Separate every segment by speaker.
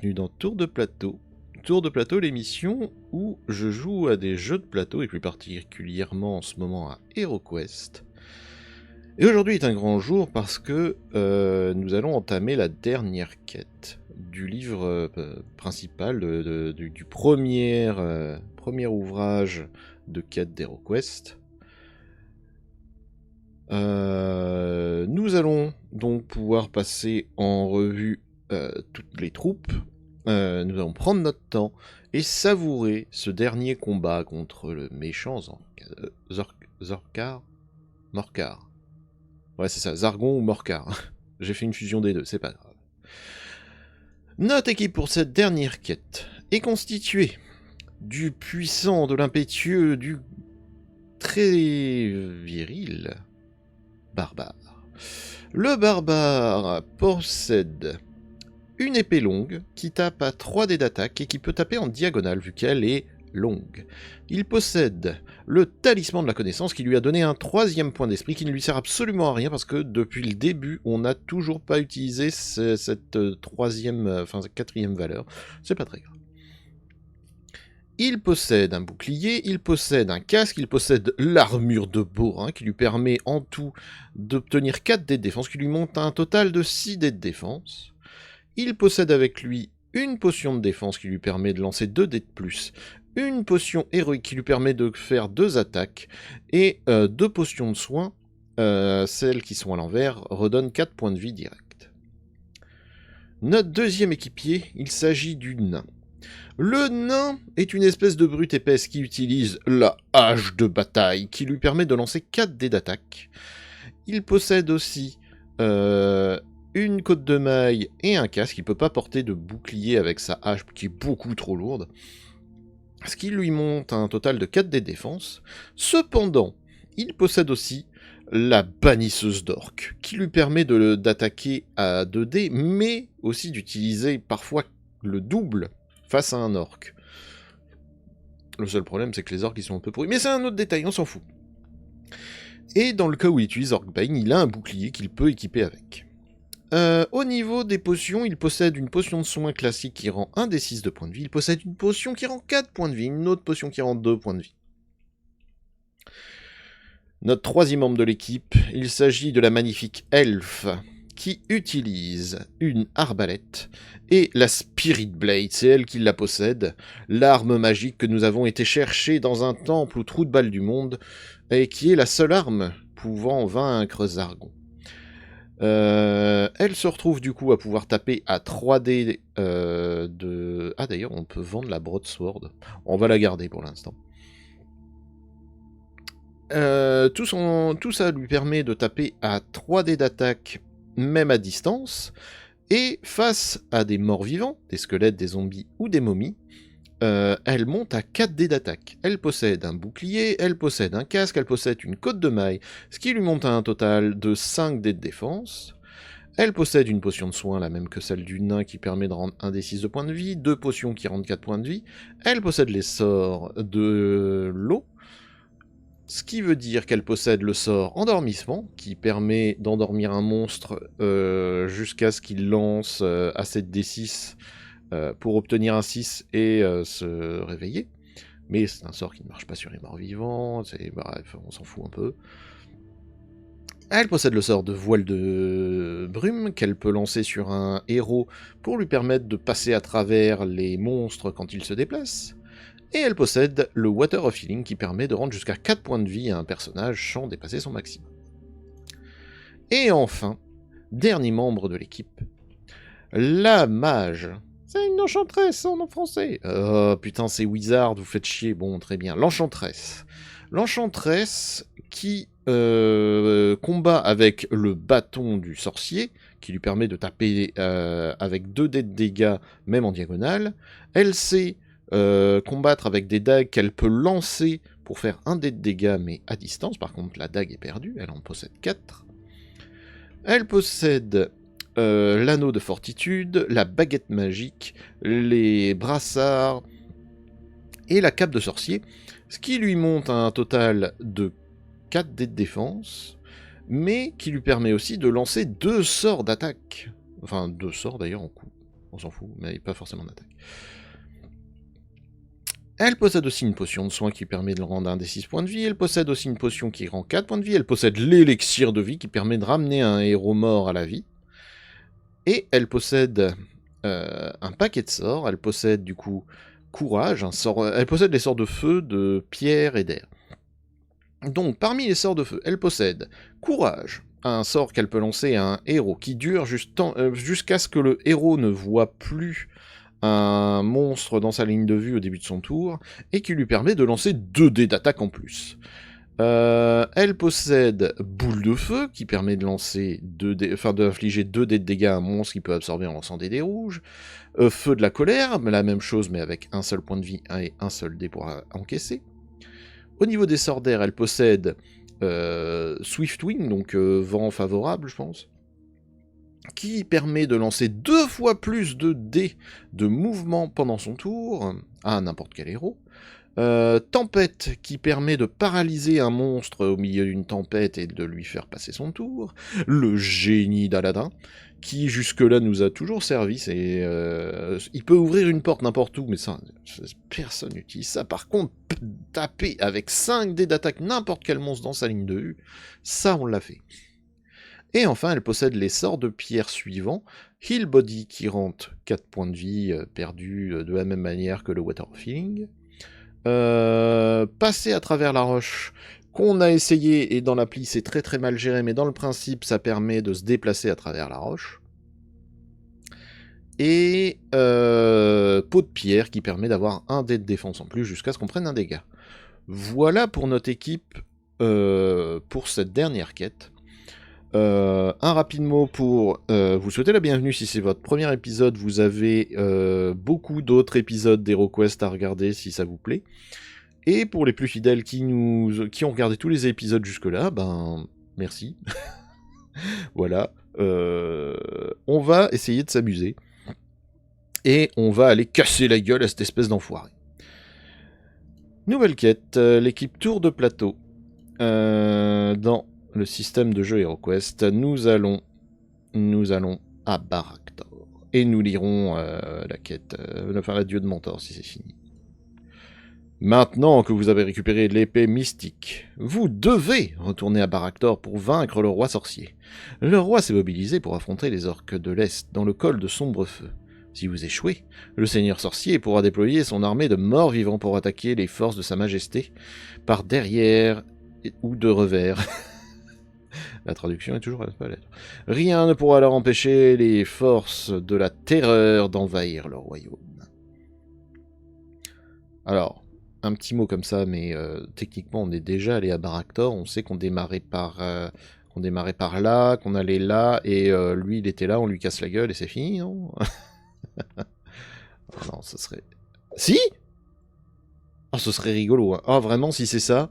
Speaker 1: bienvenue dans Tour de Plateau. Tour de Plateau, l'émission où je joue à des jeux de plateau, et plus particulièrement en ce moment à HeroQuest. Et aujourd'hui est un grand jour parce que nous allons entamer la dernière quête du livre principal, du premier ouvrage de quête d'HeroQuest. Nous allons donc pouvoir passer en revue toutes les troupes. Nous allons prendre notre temps et savourer ce dernier combat contre le méchant Morcar. Ouais, c'est ça, Zargon ou Morcar. J'ai fait une fusion des deux, c'est pas grave. Notre équipe pour cette dernière quête est constituée du puissant, de l'impétueux, du très viril barbare. Le barbare possède une épée longue qui tape à 3 dés d'attaque et qui peut taper en diagonale vu qu'elle est longue. Il possède le talisman de la connaissance qui lui a donné un 3e point d'esprit qui ne lui sert absolument à rien parce que depuis le début on n'a toujours pas utilisé cette 4e valeur. C'est pas très grave. Il possède un bouclier, il possède un casque, il possède l'armure de Borin qui lui permet en tout d'obtenir 4 dés de défense, qui lui monte à un total de 6 dés de défense. Il possède avec lui une potion de défense qui lui permet de lancer 2 dés de plus, une potion héroïque qui lui permet de faire 2 attaques, et 2 potions de soins, celles qui sont à l'envers, redonnent 4 points de vie direct. Notre deuxième équipier, il s'agit du nain. Le nain est une espèce de brute épaisse qui utilise la hache de bataille, qui lui permet de lancer 4 dés d'attaque. Il possède aussi une côte de maille et un casque. Il ne peut pas porter de bouclier avec sa hache qui est beaucoup trop lourde, ce qui lui monte à un total de 4 dés de défense. Cependant, il possède aussi la bannisseuse d'orques, qui lui permet d'attaquer à 2 dés, mais aussi d'utiliser parfois le double face à un orc. Le seul problème, c'est que les orcs ils sont un peu pourris. Mais c'est un autre détail, on s'en fout. Et dans le cas où il utilise Orcbane, il a un bouclier qu'il peut équiper avec. Au niveau des potions, il possède une potion de soin classique qui rend 1 des 6 de points de vie. Il possède une potion qui rend 4 points de vie. Une autre potion qui rend 2 points de vie. Notre troisième membre de l'équipe, il s'agit de la magnifique elfe, qui utilise une arbalète et la Spirit Blade, c'est elle qui la possède, l'arme magique que nous avons été chercher dans un temple au trou de balle du monde, et qui est la seule arme pouvant vaincre Zargon. Elle se retrouve du coup à pouvoir taper à 3D de... Ah d'ailleurs, on peut vendre la Broadsword, on va la garder pour l'instant. Tout ça lui permet de taper à 3D d'attaque même à distance, et face à des morts-vivants, des squelettes, des zombies ou des momies, elle monte à 4 dés d'attaque. Elle possède un bouclier, elle possède un casque, elle possède une côte de maille, ce qui lui monte à un total de 5 dés de défense. Elle possède une potion de soin, la même que celle du nain, qui permet de rendre 1 des 6 de points de vie, 2 potions qui rendent 4 points de vie. Elle possède les sorts de l'eau, ce qui veut dire qu'elle possède le sort Endormissement, qui permet d'endormir un monstre jusqu'à ce qu'il lance assez de D6 pour obtenir un 6 et se réveiller. Mais c'est un sort qui ne marche pas sur les morts vivants, bref, on s'en fout un peu. Elle possède le sort de Voile de Brume, qu'elle peut lancer sur un héros pour lui permettre de passer à travers les monstres quand ils se déplacent. Et elle possède le Water of Healing qui permet de rendre jusqu'à 4 points de vie à un personnage sans dépasser son maximum. Et enfin, dernier membre de l'équipe, la mage. C'est une enchantresse en français. Oh putain, c'est Wizard, vous faites chier. Bon, très bien. L'enchantresse. L'enchantresse qui combat avec le bâton du sorcier, qui lui permet de taper avec 2 dés de dégâts, même en diagonale. Elle sait combattre avec des dagues qu'elle peut lancer pour faire 1 dé de dégâts, mais à distance. Par contre, la dague est perdue, elle en possède 4. Elle possède l'anneau de fortitude, la baguette magique, les brassards et la cape de sorcier, ce qui lui monte à un total de 4 dés de défense, mais qui lui permet aussi de lancer 2 sorts d'attaque. Enfin, 2 sorts d'ailleurs on s'en fout, mais pas forcément d'attaque. Elle possède aussi une potion de soin qui permet de le rendre un des 6 points de vie. Elle possède aussi une potion qui rend 4 points de vie. Elle possède l'élixir de vie qui permet de ramener un héros mort à la vie. Et elle possède un paquet de sorts. Elle possède du coup courage, un sort. Elle possède les sorts de feu, de pierre et d'air. Donc parmi les sorts de feu, elle possède courage, un sort qu'elle peut lancer à un héros qui dure jusqu'à ce que le héros ne voit plus un monstre dans sa ligne de vue au début de son tour, et qui lui permet de lancer 2 dés d'attaque en plus. Elle possède boule de feu, qui permet de lancer d'infliger 2 dés de dégâts à un monstre qui peut absorber en lançant des dés rouges. Feu de la colère, la même chose mais avec un seul point de vie et un seul dé pour encaisser. Au niveau des sorts d'air, elle possède Swift Wind, donc vent favorable, je pense, qui permet de lancer 2 fois plus de dés de mouvement pendant son tour à n'importe quel héros. Tempête, qui permet de paralyser un monstre au milieu d'une tempête et de lui faire passer son tour. Le génie d'Aladin, qui jusque-là nous a toujours servi. Il peut ouvrir une porte n'importe où, mais ça, personne n'utilise ça. Par contre, taper avec 5 dés d'attaque n'importe quel monstre dans sa ligne de vue, ça on l'a fait. Et enfin, elle possède les sorts de pierre suivants. Heal Body, qui rend 4 points de vie perdus de la même manière que le Water of Healing. Passer à travers la roche, qu'on a essayé, et dans l'appli c'est très très mal géré, mais dans le principe ça permet de se déplacer à travers la roche. Et peau de pierre, qui permet d'avoir un dé de défense en plus jusqu'à ce qu'on prenne un dégât. Voilà pour notre équipe pour cette dernière quête. Un rapide mot pour vous souhaiter la bienvenue si c'est votre premier épisode. Vous avez beaucoup d'autres épisodes d'HeroQuest à regarder si ça vous plaît. Et pour les plus fidèles qui ont regardé tous les épisodes jusque-là, ben merci. Voilà. On va essayer de s'amuser. Et on va aller casser la gueule à cette espèce d'enfoiré. Nouvelle quête, l'équipe Tour de Plateau. Dans le système de jeu HeroQuest, nous allons à Baraktor. Et nous lirons la quête, l'adieu de Mentor si c'est fini. Maintenant que vous avez récupéré l'épée mystique, vous devez retourner à Baraktor pour vaincre le roi sorcier. Le roi s'est mobilisé pour affronter les orques de l'Est dans le col de Sombrefeu. Si vous échouez, le seigneur sorcier pourra déployer son armée de morts vivants pour attaquer les forces de sa majesté par derrière ou de revers. La traduction est toujours à la lettre. Rien ne pourra alors empêcher les forces de la terreur d'envahir le royaume. Alors, un petit mot comme ça, mais techniquement on est déjà allé à Baraktor, on sait qu'on démarrait par là, qu'on allait là, et lui il était là, on lui casse la gueule et c'est fini, non? Oh non, ce serait... Si? Oh, ce serait rigolo, hein. Oh, vraiment, si c'est ça?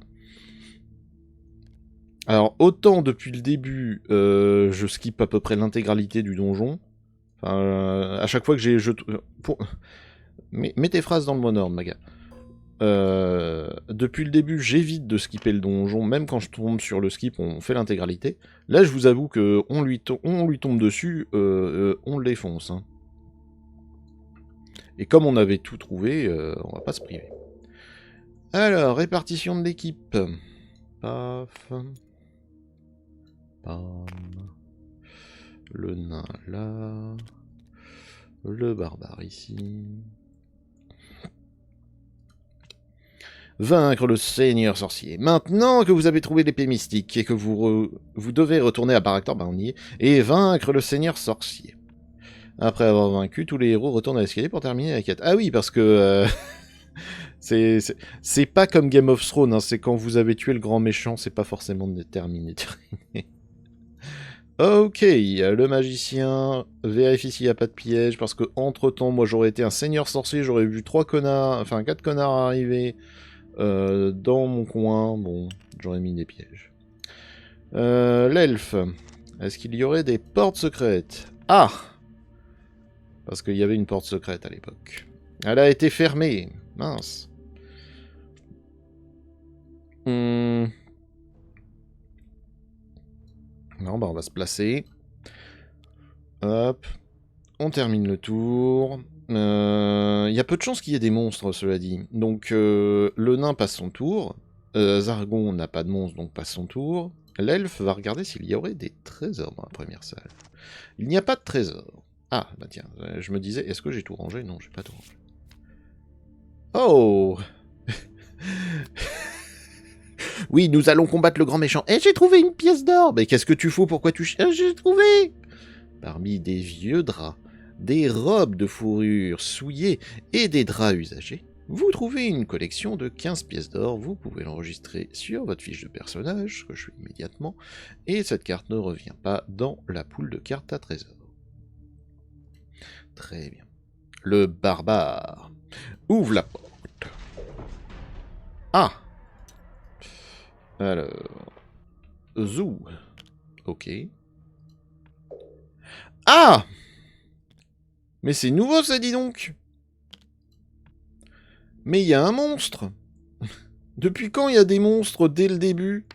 Speaker 1: Alors, autant depuis le début, je skip à peu près l'intégralité du donjon. Enfin, à chaque fois que j'ai... Mets tes phrases dans le bon ordre, ma gars. Depuis le début, j'évite de skipper le donjon, même quand je tombe sur le skip, on fait l'intégralité. Là, je vous avoue que on lui tombe dessus, on le défonce. Hein. Et comme on avait tout trouvé, on va pas se priver. Alors, répartition de l'équipe. Paf. Pam. Le nain là. Le barbare ici. Vaincre le seigneur sorcier. Maintenant que vous avez trouvé l'épée mystique et que vous devez retourner à Baraktor, ben on y est, et vaincre le seigneur sorcier. Après avoir vaincu, tous les héros retournent à l'escalier pour terminer la quête. Ah oui, parce que... c'est pas comme Game of Thrones, hein, c'est quand vous avez tué le grand méchant, c'est pas forcément terminé. Ok, le magicien vérifie s'il n'y a pas de piège, parce que entre temps, moi j'aurais été un seigneur sorcier, j'aurais vu 4 connards arriver dans mon coin, bon, j'aurais mis des pièges. L'elfe, est-ce qu'il y aurait des portes secrètes? Ah! Parce qu'il y avait une porte secrète à l'époque. Elle a été fermée, mince. Non, bah on va se placer. Hop. On termine le tour. Il y a peu de chances qu'il y ait des monstres, cela dit. Donc, le nain passe son tour. Zargon n'a pas de monstre, donc passe son tour. L'elfe va regarder s'il y aurait des trésors dans la première salle. Il n'y a pas de trésor. Ah, bah tiens, je me disais, est-ce que j'ai tout rangé? Non, j'ai pas tout rangé. Oh! Oui, nous allons combattre le grand méchant. Et j'ai trouvé une pièce d'or! Mais qu'est-ce que tu fous? Pourquoi tu cherches? J'ai trouvé! Parmi des vieux draps, des robes de fourrure souillées et des draps usagés, vous trouvez une collection de 15 pièces d'or. Vous pouvez l'enregistrer sur votre fiche de personnage, ce que je fais immédiatement, et cette carte ne revient pas dans la poule de cartes à trésor. Très bien. Le barbare ouvre la porte. Ah! Alors... Zou. Ok. Ah! Mais c'est nouveau ça, dis donc! Mais il y a un monstre! Depuis quand il y a des monstres dès le début?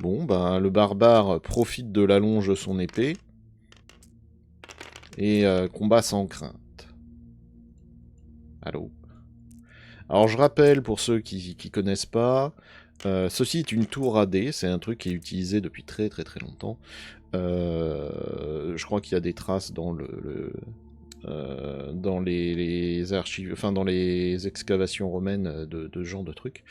Speaker 1: Bon, bah, le barbare profite de l'allonge de son épée et combat sans crainte. Allô? Alors, je rappelle, pour ceux qui connaissent pas, ceci est une tour AD, c'est un truc qui est utilisé depuis très très très longtemps. Je crois qu'il y a des traces dans dans les archives, enfin dans les excavations romaines de ce genre de trucs.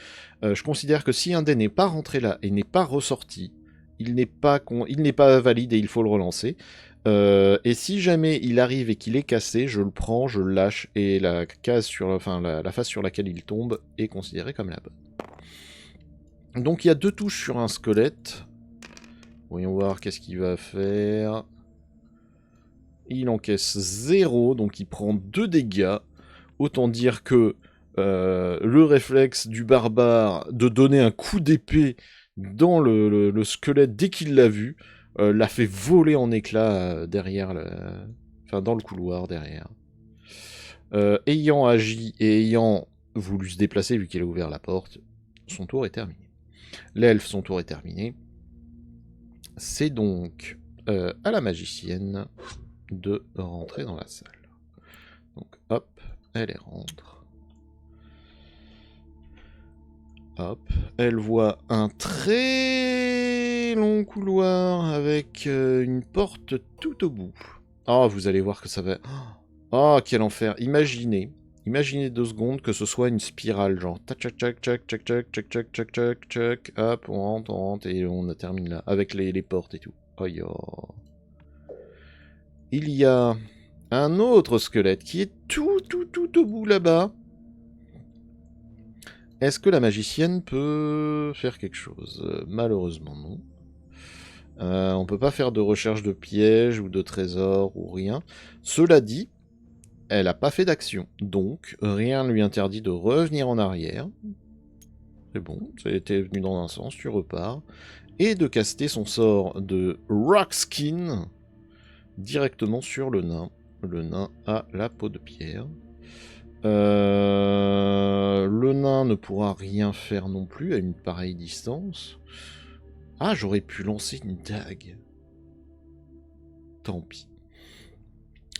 Speaker 1: Je considère que si un dé n'est pas rentré là et n'est pas ressorti, il n'est pas valide et il faut le relancer. Et si jamais il arrive et qu'il est cassé, je le prends, je le lâche et la case sur, enfin la face sur laquelle il tombe est considérée comme la bonne. Donc il y a 2 touches sur un squelette. Voyons voir qu'est-ce qu'il va faire. Il encaisse 0, donc il prend 2 dégâts. Autant dire que le réflexe du barbare de donner un coup d'épée dans le squelette dès qu'il l'a vu, l'a fait voler en éclats derrière, enfin dans le couloir derrière. Ayant agi et ayant voulu se déplacer vu qu'il a ouvert la porte, son tour est terminé. L'elfe, son tour est terminé. C'est donc à la magicienne de rentrer dans la salle. Donc hop, elle rentre. Hop, elle voit un très long couloir avec une porte tout au bout. Oh, vous allez voir que ça va... Oh, quel enfer. Imaginez 2 secondes que ce soit une spirale, genre tac tac tac tac tac tac tac tac tac tac tac, hop, on rentre, et on termine là, avec les portes et tout. Oh yo. Il y a un autre squelette qui est tout au bout là-bas. Est-ce que la magicienne peut faire quelque chose? Malheureusement non. On peut pas faire de recherche de pièges ou de trésors ou rien. Cela dit, elle n'a pas fait d'action. Donc, rien ne lui interdit de revenir en arrière. C'est bon, c'était venu dans un sens, tu repars. Et de caster son sort de Rockskin directement sur le nain. Le nain a la peau de pierre. Le nain ne pourra rien faire non plus à une pareille distance. Ah, j'aurais pu lancer une dague. Tant pis.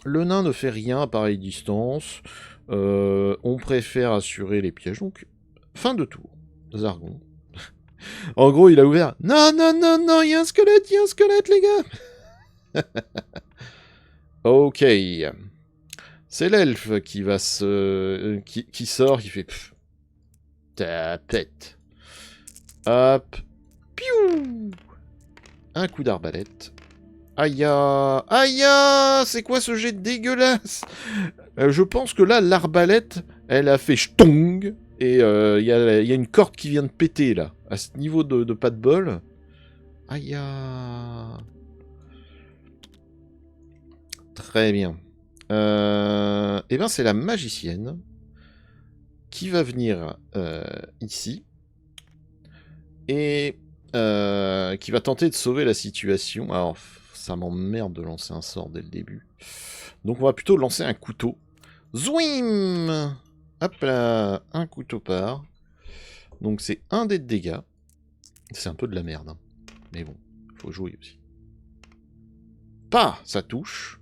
Speaker 1: Le nain ne fait rien à pareille distance. On préfère assurer les pièges. Donc, fin de tour. Zargon. En gros, il a ouvert. Non, non, non, non, il y a un squelette, les gars. Ok. C'est l'elfe qui va qui sort, qui fait... Pff, tapette. Hop. Piou. Un coup d'arbalète. Aïe, aïe, c'est quoi ce jet dégueulasse? Je pense que là, l'arbalète, elle a faitchtong, et il y a une corde qui vient de péter, là, à ce niveau de pas de bol. Aïe. Très bien. Eh bien, c'est la magicienne qui va venir ici et qui va tenter de sauver la situation. Alors, ça m'emmerde de lancer un sort dès le début. Donc, on va plutôt lancer un couteau. Zouim! Hop là, un couteau part. Donc, c'est un dé de dégâts. C'est un peu de la merde, hein. Mais bon, faut jouer aussi. Pas, ça touche.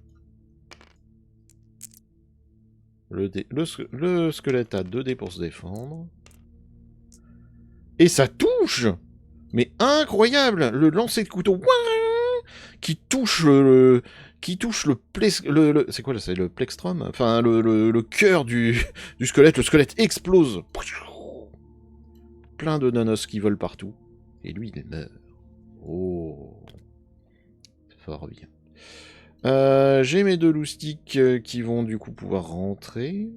Speaker 1: Le squelette a 2 dés pour se défendre. Et ça touche! Mais incroyable! Le lancer de couteau qui touche le c'est quoi là? C'est le plextrum? Enfin, le cœur du squelette. Le squelette explose. Plein de nanos qui volent partout. Et lui, il meurt. Oh. Fort bien. J'ai mes 2 loustiques qui vont du coup pouvoir rentrer.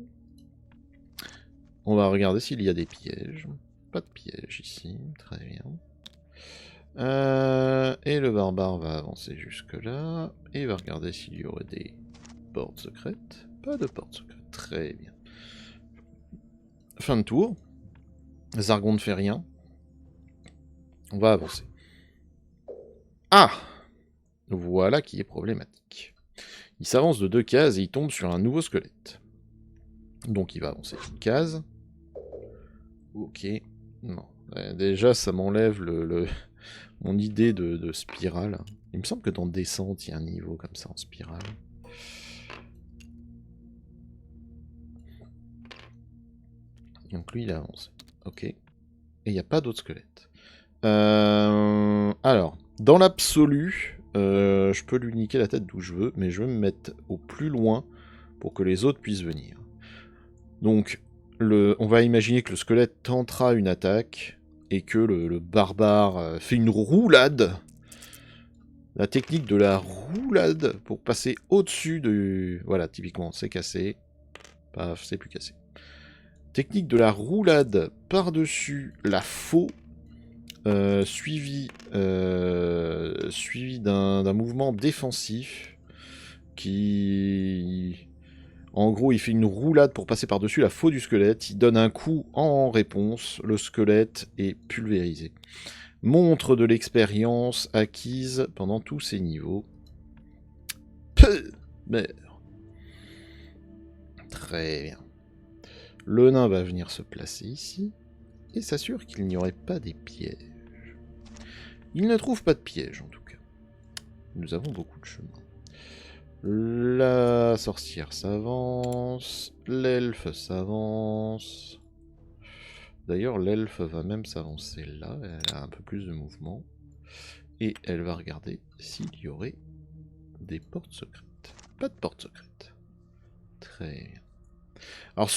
Speaker 1: On va regarder s'il y a des pièges. Pas de piège ici, très bien. Et le barbare va avancer jusque là. Et va regarder s'il y aurait des portes secrètes. Pas de portes secrètes, très bien. Fin de tour. Zargon ne fait rien. On va avancer. Ah! Voilà qui est problématique. Il s'avance de 2 cases et il tombe sur un nouveau squelette. Donc il va avancer une case. Ok. Non. Déjà, ça m'enlève mon idée de spirale. Il me semble que dans Descente, il y a un niveau comme ça en spirale. Donc lui, il a avancé. Ok. Et il n'y a pas d'autres squelettes. Alors, dans l'absolu, je peux lui niquer la tête d'où je veux, mais je vais me mettre au plus loin pour que les autres puissent venir. Donc, on va imaginer que le squelette tentera une attaque et que le barbare fait une roulade. La technique de la roulade pour passer au-dessus du... Voilà, typiquement, c'est cassé. Paf, c'est plus cassé. Technique de la roulade par-dessus la faux, suivi d'un mouvement défensif qui... En gros, il fait une roulade pour passer par-dessus la faux du squelette. Il donne un coup en réponse. Le squelette est pulvérisé. Montre de l'expérience acquise pendant tous ces niveaux. Merde. Très bien. Le nain va venir se placer ici et s'assure qu'il n'y aurait pas des pièges. Il ne trouve pas de pièges en tout cas. Nous avons beaucoup de chemin. La sorcière s'avance, l'elfe s'avance. D'ailleurs, l'elfe va même s'avancer là, elle a un peu plus de mouvement. Et elle va regarder s'il y aurait des portes secrètes. Pas de portes secrètes. Très bien. Alors,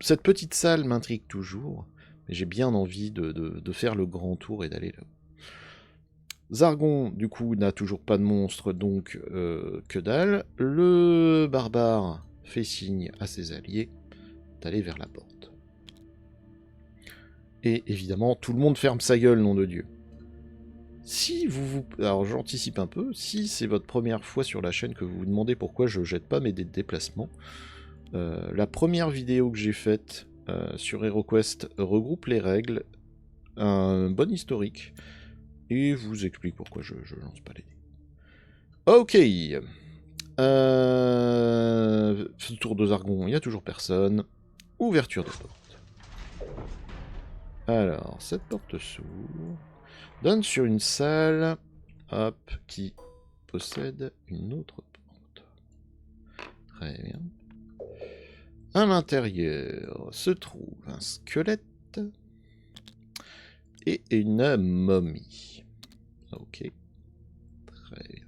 Speaker 1: cette petite salle m'intrigue toujours, mais j'ai bien envie de faire le grand tour et d'aller là. Zargon, du coup, n'a toujours pas de monstre, donc que dalle. Le barbare fait signe à ses alliés d'aller vers la porte. Et évidemment, tout le monde ferme sa gueule, nom de Dieu. Si alors j'anticipe un peu, si c'est votre première fois sur la chaîne que vous vous demandez pourquoi je jette pas mes dés de déplacement, la première vidéo que j'ai faite sur HeroQuest regroupe les règles, un bon historique, et vous explique pourquoi je lance pas les dés. Ok. Tour de Zargon, il n'y a toujours personne. Ouverture de porte. Alors, cette porte s'ouvre. Donne sur une salle, hop, qui possède une autre porte. Très bien. À l'intérieur se trouve un squelette et une momie. Ok. Très bien.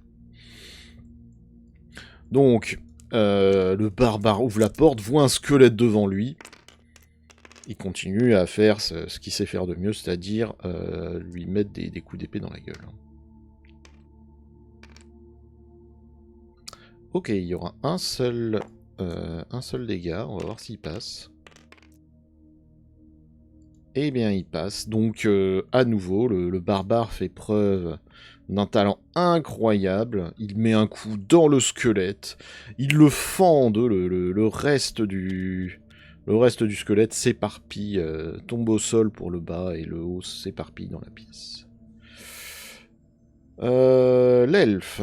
Speaker 1: Donc, le barbare ouvre la porte, voit un squelette devant lui. Il continue à faire ce qu'il sait faire de mieux, c'est-à-dire lui mettre des coups d'épée dans la gueule. Ok, il y aura un seul dégât, on va voir s'il passe. Eh bien, il passe. Donc, à nouveau, le barbare fait preuve d'un talent incroyable. Il met un coup dans le squelette. Il le fende, le reste du squelette s'éparpille, tombe au sol pour le bas, et le haut s'éparpille dans la pièce. L'elfe.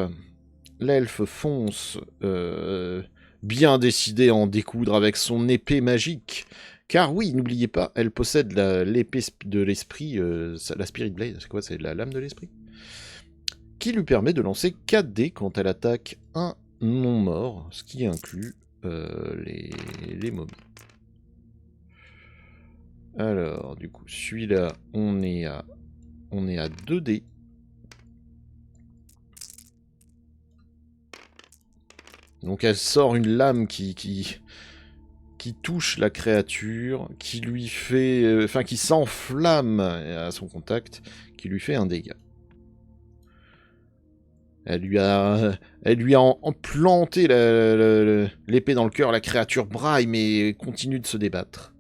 Speaker 1: L'elfe fonce, bien décidé à en découdre avec son épée magique. Car oui, n'oubliez pas, elle possède l'épée de l'esprit, la Spirit Blade, c'est quoi? C'est la lame de l'esprit, qui lui permet de lancer 4 dés quand elle attaque un non-mort, ce qui inclut les momies. Alors, du coup, celui-là, on est à 2 dés. Donc elle sort une lame qui touche la créature, qui lui fait... Enfin, qui s'enflamme à son contact, qui lui fait un dégât. Elle lui a planté l'épée dans le cœur, la créature braille, mais continue de se débattre.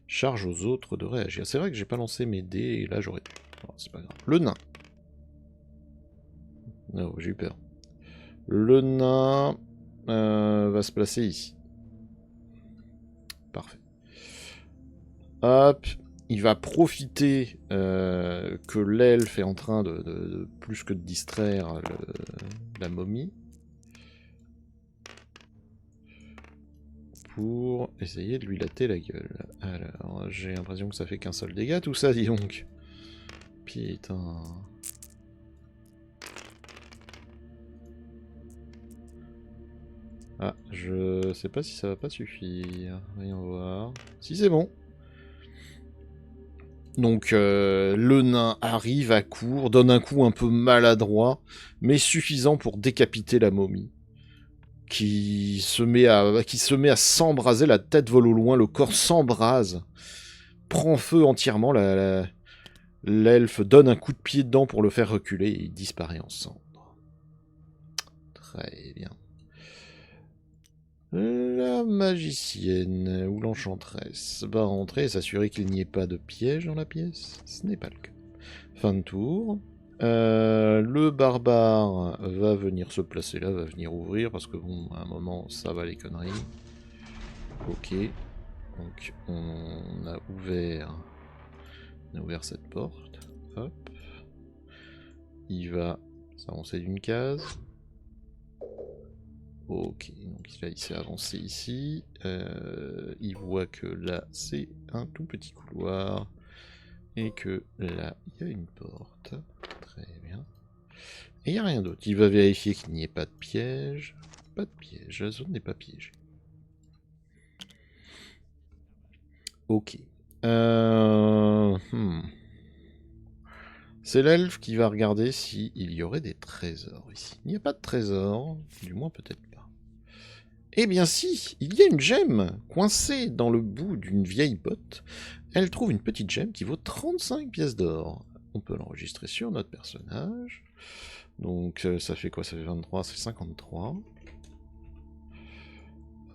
Speaker 1: Charge aux autres de réagir. C'est vrai que j'ai pas lancé mes dés, et là j'aurais dû. Oh, c'est pas grave. Le nain. Non, j'ai eu peur. Le nain va se placer ici. Parfait. Hop. Il va profiter que l'elfe est en train de plus que de distraire la momie. Pour essayer de lui latter la gueule. Alors, j'ai l'impression que ça fait qu'un seul dégât tout ça, dis donc. Putain. Ah, je sais pas si ça va pas suffire. Voyons voir. Si c'est bon. Donc le nain arrive à court, donne un coup un peu maladroit, mais suffisant pour décapiter la momie, qui se met à s'embraser, la tête vole au loin, le corps s'embrase, prend feu entièrement, l'elfe donne un coup de pied dedans pour le faire reculer et il disparaît en cendres. Très bien. La magicienne ou l'enchanteresse va rentrer et s'assurer qu'il n'y ait pas de piège dans la pièce. Ce n'est pas le cas. Fin de tour. Le barbare va venir se placer là, va venir ouvrir, parce que bon, à un moment, ça va les conneries. Ok. Donc, on a ouvert cette porte. Hop. Il va s'avancer d'une case. Ok, donc là il s'est avancé ici. Il voit que là c'est un tout petit couloir. Et que là il y a une porte. Très bien. Et il n'y a rien d'autre. Il va vérifier qu'il n'y ait pas de piège. Pas de piège, la zone n'est pas piégée. Ok. C'est l'elfe qui va regarder s'il y aurait des trésors ici. Il n'y a pas de trésor, du moins peut-être pas. Eh bien si, il y a une gemme coincée dans le bout d'une vieille botte. Elle trouve une petite gemme qui vaut 35 pièces d'or. On peut l'enregistrer sur notre personnage. Donc ça fait quoi? Ça fait 23, ça fait 53.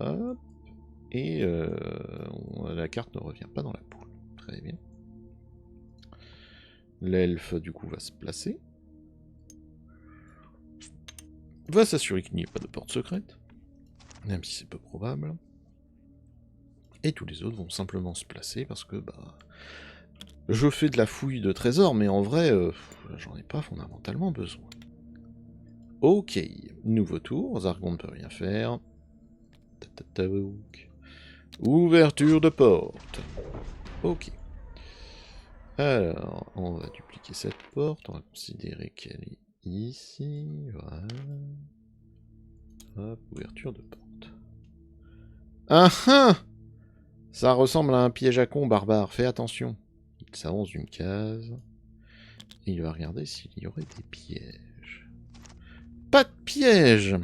Speaker 1: Hop. Et la carte ne revient pas dans la poule. Très bien. L'elfe du coup va se placer. Va s'assurer qu'il n'y ait pas de porte secrète. Même si c'est peu probable. Et tous les autres vont simplement se placer parce que bah je fais de la fouille de trésors, mais en vrai, j'en ai pas fondamentalement besoin. Ok, nouveau tour, Zargon ne peut rien faire. Ouverture de porte. Ok. Alors, on va dupliquer cette porte, on va considérer qu'elle est ici, voilà. Hop, ouverture de porte. Ah ah! Ça ressemble à un piège à con, barbare, fais attention. Il s'avance d'une case. Et il va regarder s'il y aurait des pièges. Pas de piège!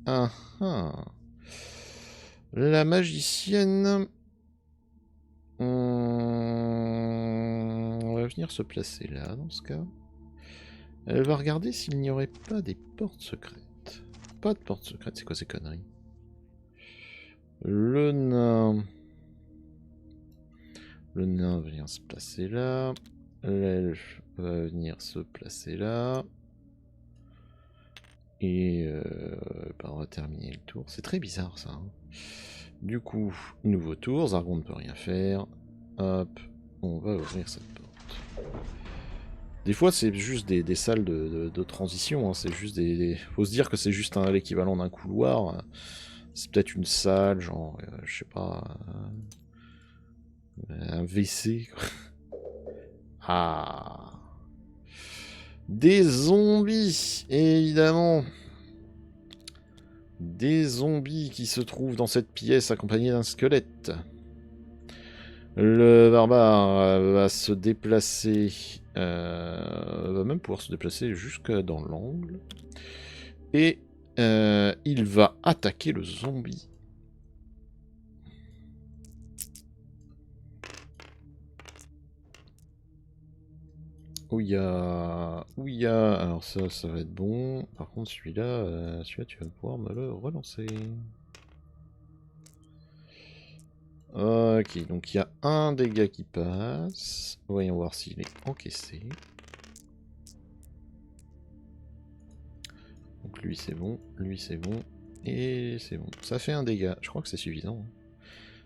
Speaker 1: Ah ah! La magicienne... On va venir se placer là, dans ce cas. Elle va regarder s'il n'y aurait pas des portes secrètes. Pas de portes secrètes, c'est quoi ces conneries? Le nain... Le nain va venir se placer là. L'elfe va venir se placer là. Et on va terminer le tour. C'est très bizarre ça. Hein. Du coup, nouveau tour. Zargon ne peut rien faire. Hop, on va ouvrir cette porte. Des fois, c'est juste des salles de transition. Hein. C'est juste faut se dire que c'est juste l'équivalent d'un couloir. C'est peut-être une salle, genre, je sais pas, un WC. Quoi. Ah, des zombies, évidemment. des zombies qui se trouvent dans cette pièce accompagnés d'un squelette. Le barbare va se déplacer, va même pouvoir se déplacer jusque dans l'angle. Et il va attaquer le zombie. Ouya. Alors ça va être bon. Par contre, celui-là, tu vas pouvoir me le relancer. Ok, donc il y a un dégât qui passe. Voyons voir s'il est encaissé. Donc lui c'est bon, lui c'est bon, et c'est bon. Ça fait un dégât, je crois que c'est suffisant.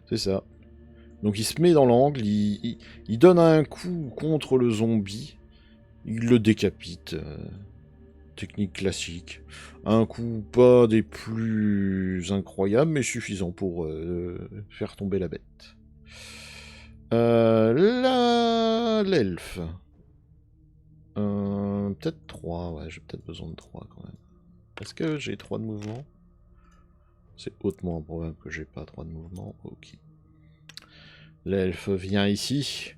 Speaker 1: C'est ça. Donc il se met dans l'angle, il donne un coup contre le zombie, il le décapite. Technique classique. Un coup pas des plus incroyables, mais suffisant pour faire tomber la bête. L'elfe. Peut-être 3, ouais, j'ai peut-être besoin de 3 quand même. Est-ce que j'ai 3 de mouvement? C'est hautement improbable que j'ai pas 3 de mouvement. Ok. L'elfe vient ici,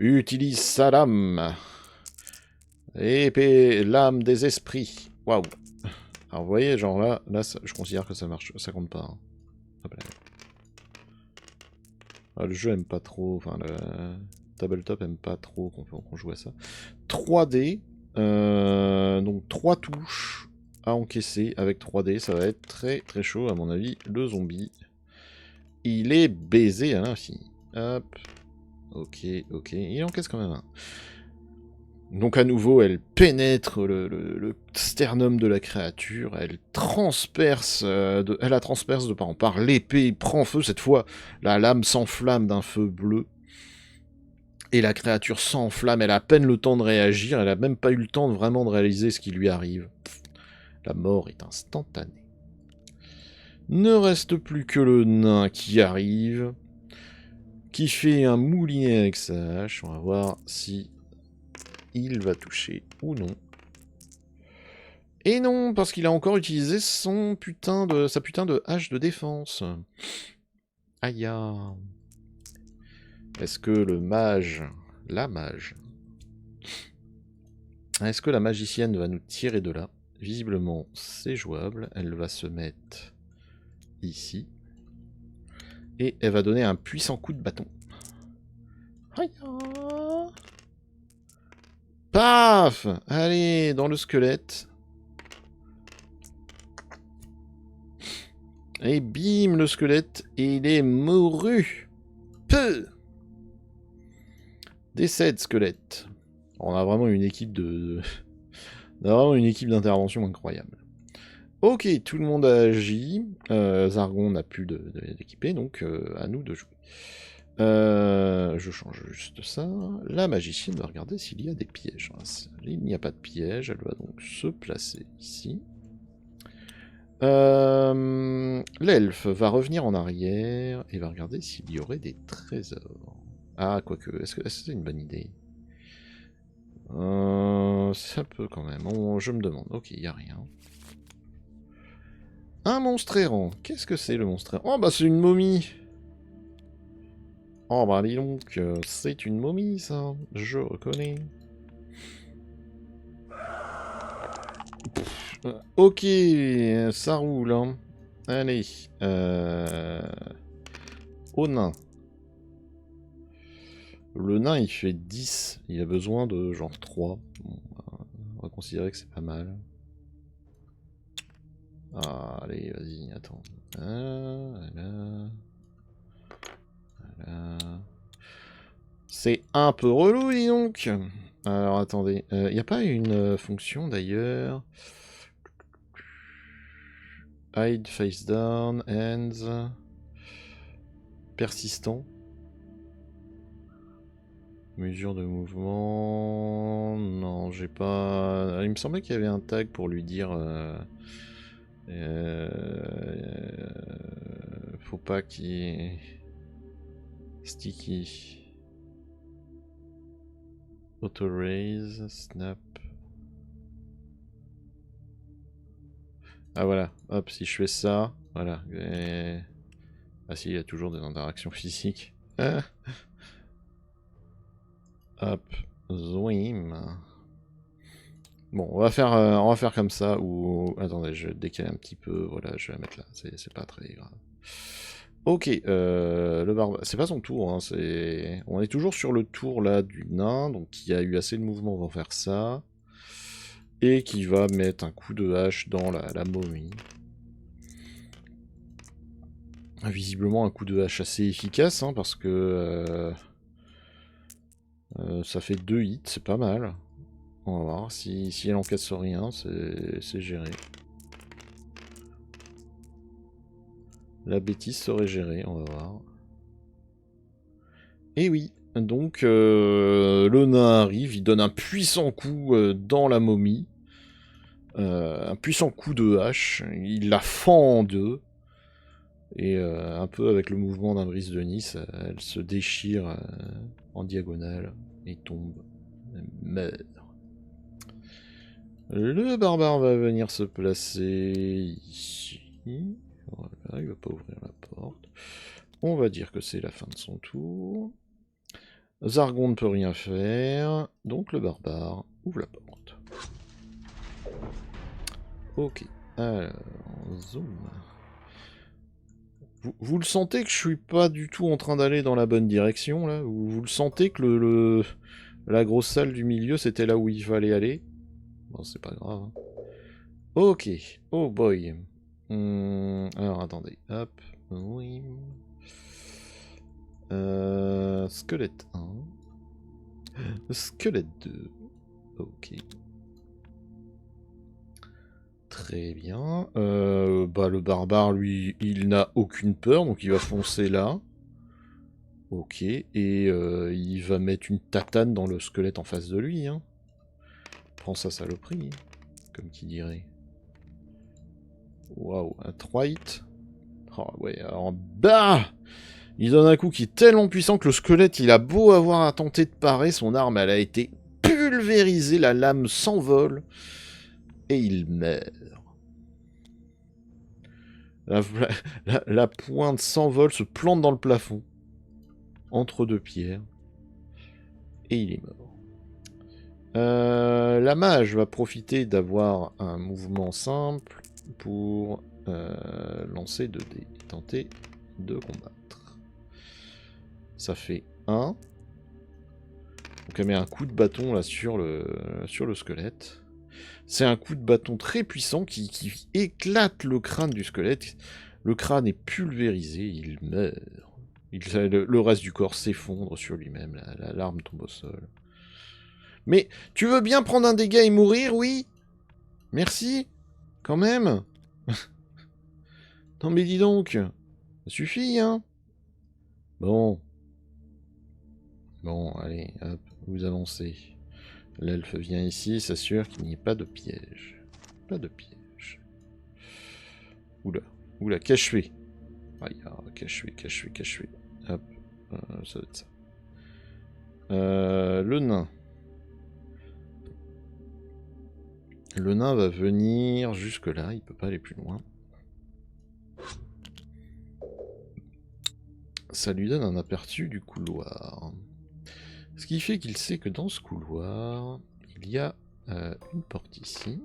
Speaker 1: utilise sa lame. Épée, lame des esprits. Waouh. Alors vous voyez, genre là je considère que ça marche, ça compte pas. Hein. Hop là. Ah, le jeu aime pas trop, enfin le tabletop aime pas trop qu'on joue à ça. 3D, donc 3 touches à encaisser avec 3D, ça va être très très chaud à mon avis. Le zombie, il est baisé à l'infini. Hop, ok, il encaisse quand même un. Donc à nouveau, elle pénètre le sternum de la créature, elle transperce, elle la transperce de part en part, l'épée prend feu, cette fois la lame s'enflamme d'un feu bleu, et la créature s'enflamme, elle a à peine le temps de réagir, elle a même pas eu le temps vraiment de réaliser ce qui lui arrive. La mort est instantanée. Ne reste plus que le nain qui arrive, qui fait un moulinet avec sa hache, on va voir si il va toucher ou non. Et non, parce qu'il a encore utilisé sa putain de hache de défense. Aïe. Est-ce que le mage, est-ce que la magicienne va nous tirer de là? Visiblement, c'est jouable. Elle va se mettre ici. Et elle va donner un puissant coup de bâton. Aïe. Paf! Allez, dans le squelette. Et bim, le squelette, et il est mouru. Peu. Décède, squelette. On a vraiment une équipe on a vraiment une équipe d'intervention incroyable. Ok, tout le monde a agi. Zargon n'a plus d'équipé, donc à nous de jouer. Je change juste ça. La magicienne va regarder s'il y a des pièges. Il n'y a pas de piège, elle va donc se placer ici. L'elfe va revenir en arrière et va regarder s'il y aurait des trésors. Ah, quoique, est-ce que c'est une bonne idée? Ça peut quand même. Je me demande. Ok, il n'y a rien. Un monstre errant. Qu'est-ce que c'est le monstre errant? Oh, bah c'est une momie. Oh, bah dis donc, c'est une momie, ça. Je reconnais. Ok, ça roule. Hein. Allez. Au nain. Le nain, il fait 10. Il a besoin de genre 3. Bon, on va considérer que c'est pas mal. Ah, allez, vas-y, attends. Voilà. Voilà. C'est un peu relou, dis donc. Alors, attendez. Il n'y a pas une fonction, d'ailleurs. Hide, face down, hands. Persistant. Mesure de mouvement... Non, j'ai pas... Il me semblait qu'il y avait un tag pour lui dire... faut pas qu'il... Sticky. Auto raise, snap. Ah voilà, hop, si je fais ça, voilà. Ah si, il y a toujours des interactions physiques. Ah. Hop, zoom. Bon, on va faire comme ça, ou... Attendez, je décale un petit peu, voilà, je vais la mettre là, c'est pas très grave. Ok, le barbare... C'est pas son tour, hein, c'est... On est toujours sur le tour, là, du nain, donc qui a eu assez de mouvement pour faire ça. Et qui va mettre un coup de hache dans la momie. Visiblement un coup de hache assez efficace, hein, parce que... ça fait 2 hits, c'est pas mal. On va voir, si elle encaisse rien, c'est géré. La bêtise serait gérée, on va voir. Et oui, donc le nain arrive, il donne un puissant coup dans la momie. Un puissant coup de hache, il la fend en deux. Et un peu avec le mouvement d'un brise de Nice, elle se déchire en diagonale et tombe. Elle meurt. Le barbare va venir se placer ici. Voilà, il va pas ouvrir la porte. On va dire que c'est la fin de son tour. Zargon ne peut rien faire, donc le barbare ouvre la porte. Ok, alors, zoom. Vous le sentez que je suis pas du tout en train d'aller dans la bonne direction, là? Vous le sentez que la grosse salle du milieu, c'était là où il fallait aller? Bon, c'est pas grave. Hein. Ok, oh boy. Alors, attendez, hop. Oui. Squelette 1. Squelette 2. Ok. Très bien. Bah, le barbare, lui, il n'a aucune peur, donc il va foncer là. Ok. Et il va mettre une tatane dans le squelette en face de lui. Hein. Prends sa saloperie, comme qui dirait. Waouh, un 3 hits. Oh, ouais, alors, bah il donne un coup qui est tellement puissant que le squelette, il a beau avoir tenté de parer, son arme, elle a été pulvérisée, la lame s'envole, et il meurt. La pointe s'envole, se plante dans le plafond, entre deux pierres, et il est mort. La mage va profiter d'avoir un mouvement simple pour lancer 2 dés et tenter de combattre. Ça fait 1. Donc elle met un coup de bâton là sur le squelette. C'est un coup de bâton très puissant qui éclate le crâne du squelette. Le crâne est pulvérisé, il meurt. Le reste du corps s'effondre sur lui-même, l'arme tombe au sol. Mais tu veux bien prendre un dégât et mourir, oui? Merci? Quand même? Non mais dis donc, ça suffit, hein? Bon. Bon, allez, hop, vous avancez. L'elfe vient ici, s'assure qu'il n'y ait pas de piège. Pas de piège. Oula, oula, cache-fée. Aïe, cache-fée. Hop, ça doit être ça. Le nain. Le nain va venir jusque là, il peut pas aller plus loin. Ça lui donne un aperçu du couloir. Ce qui fait qu'il sait que dans ce couloir, il y a une porte ici.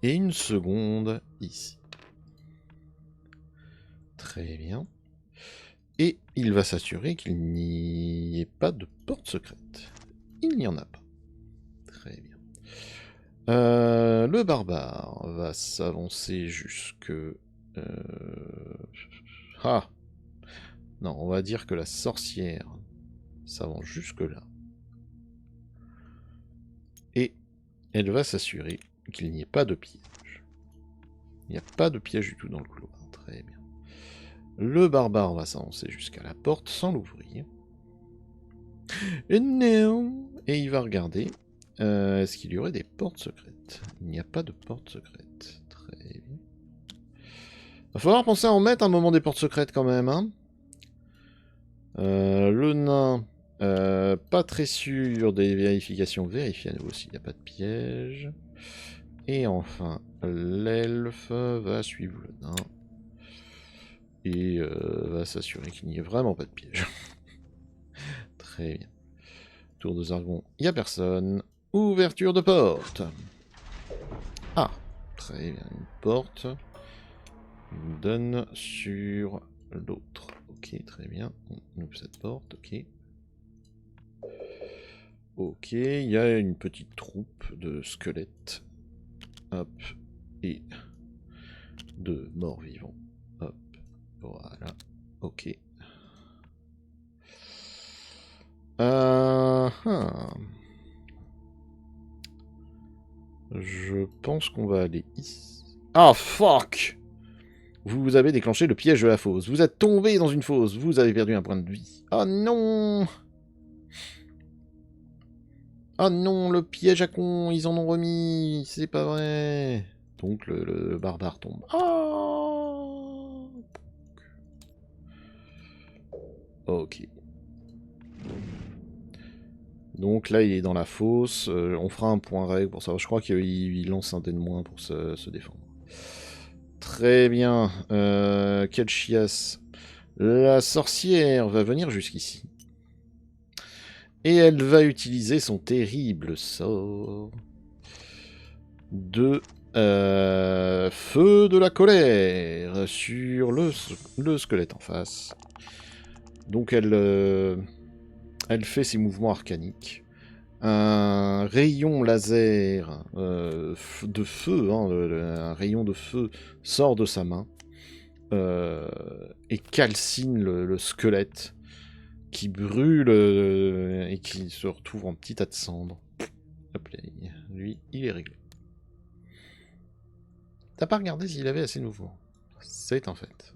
Speaker 1: Et une seconde ici. Très bien. Et il va s'assurer qu'il n'y ait pas de porte secrète. Il n'y en a pas. Très bien. Le barbare va s'avancer jusque... Ah! Non, on va dire que la sorcière s'avance jusque là. Et elle va s'assurer qu'il n'y ait pas de piège. Il n'y a pas de piège du tout dans le couloir. Très bien. Le barbare va s'avancer jusqu'à la porte sans l'ouvrir. Et non! Et il va regarder. Est-ce qu'il y aurait des portes secrètes? Il n'y a pas de porte secrète. Très bien. Va falloir penser à en mettre un moment des portes secrètes quand même, hein. Le nain, pas très sûr des vérifications. Vérifiez à nouveau s'il n'y a pas de piège. Et enfin, l'elfe va suivre le nain. Et va s'assurer qu'il n'y ait vraiment pas de piège. Très bien. Tour de Zargon, il n'y a personne. Ouverture de porte. Ah, très bien, une porte. Une donne sur l'autre. Ok, très bien. On ouvre cette porte, ok. Ok, il y a une petite troupe de squelettes. Hop, et de morts vivants. Hop, voilà. Ok. Je pense qu'on va aller ici. Ah, fuck! Vous avez déclenché le piège de la fosse. Vous êtes tombé dans une fosse. Vous avez perdu un point de vie. Oh non! Oh non, le piège à con, ils en ont remis. C'est pas vrai. Donc le barbare tombe. Oh! Ok. Donc là, il est dans la fosse. On fera un point règle pour ça. Je crois qu'il lance un dé de moins pour se défendre. Très bien. Quelle chiasse. La sorcière va venir jusqu'ici. Et elle va utiliser son terrible sort de feu de la colère sur le squelette en face. Donc elle fait ses mouvements arcaniques. Un rayon laser de feu, hein, un rayon de feu sort de sa main et calcine le squelette qui brûle et qui se retrouve en petit tas de cendres. Hop là, lui, il est réglé. T'as pas regardé s'il avait assez de mouvements. C'est un fait.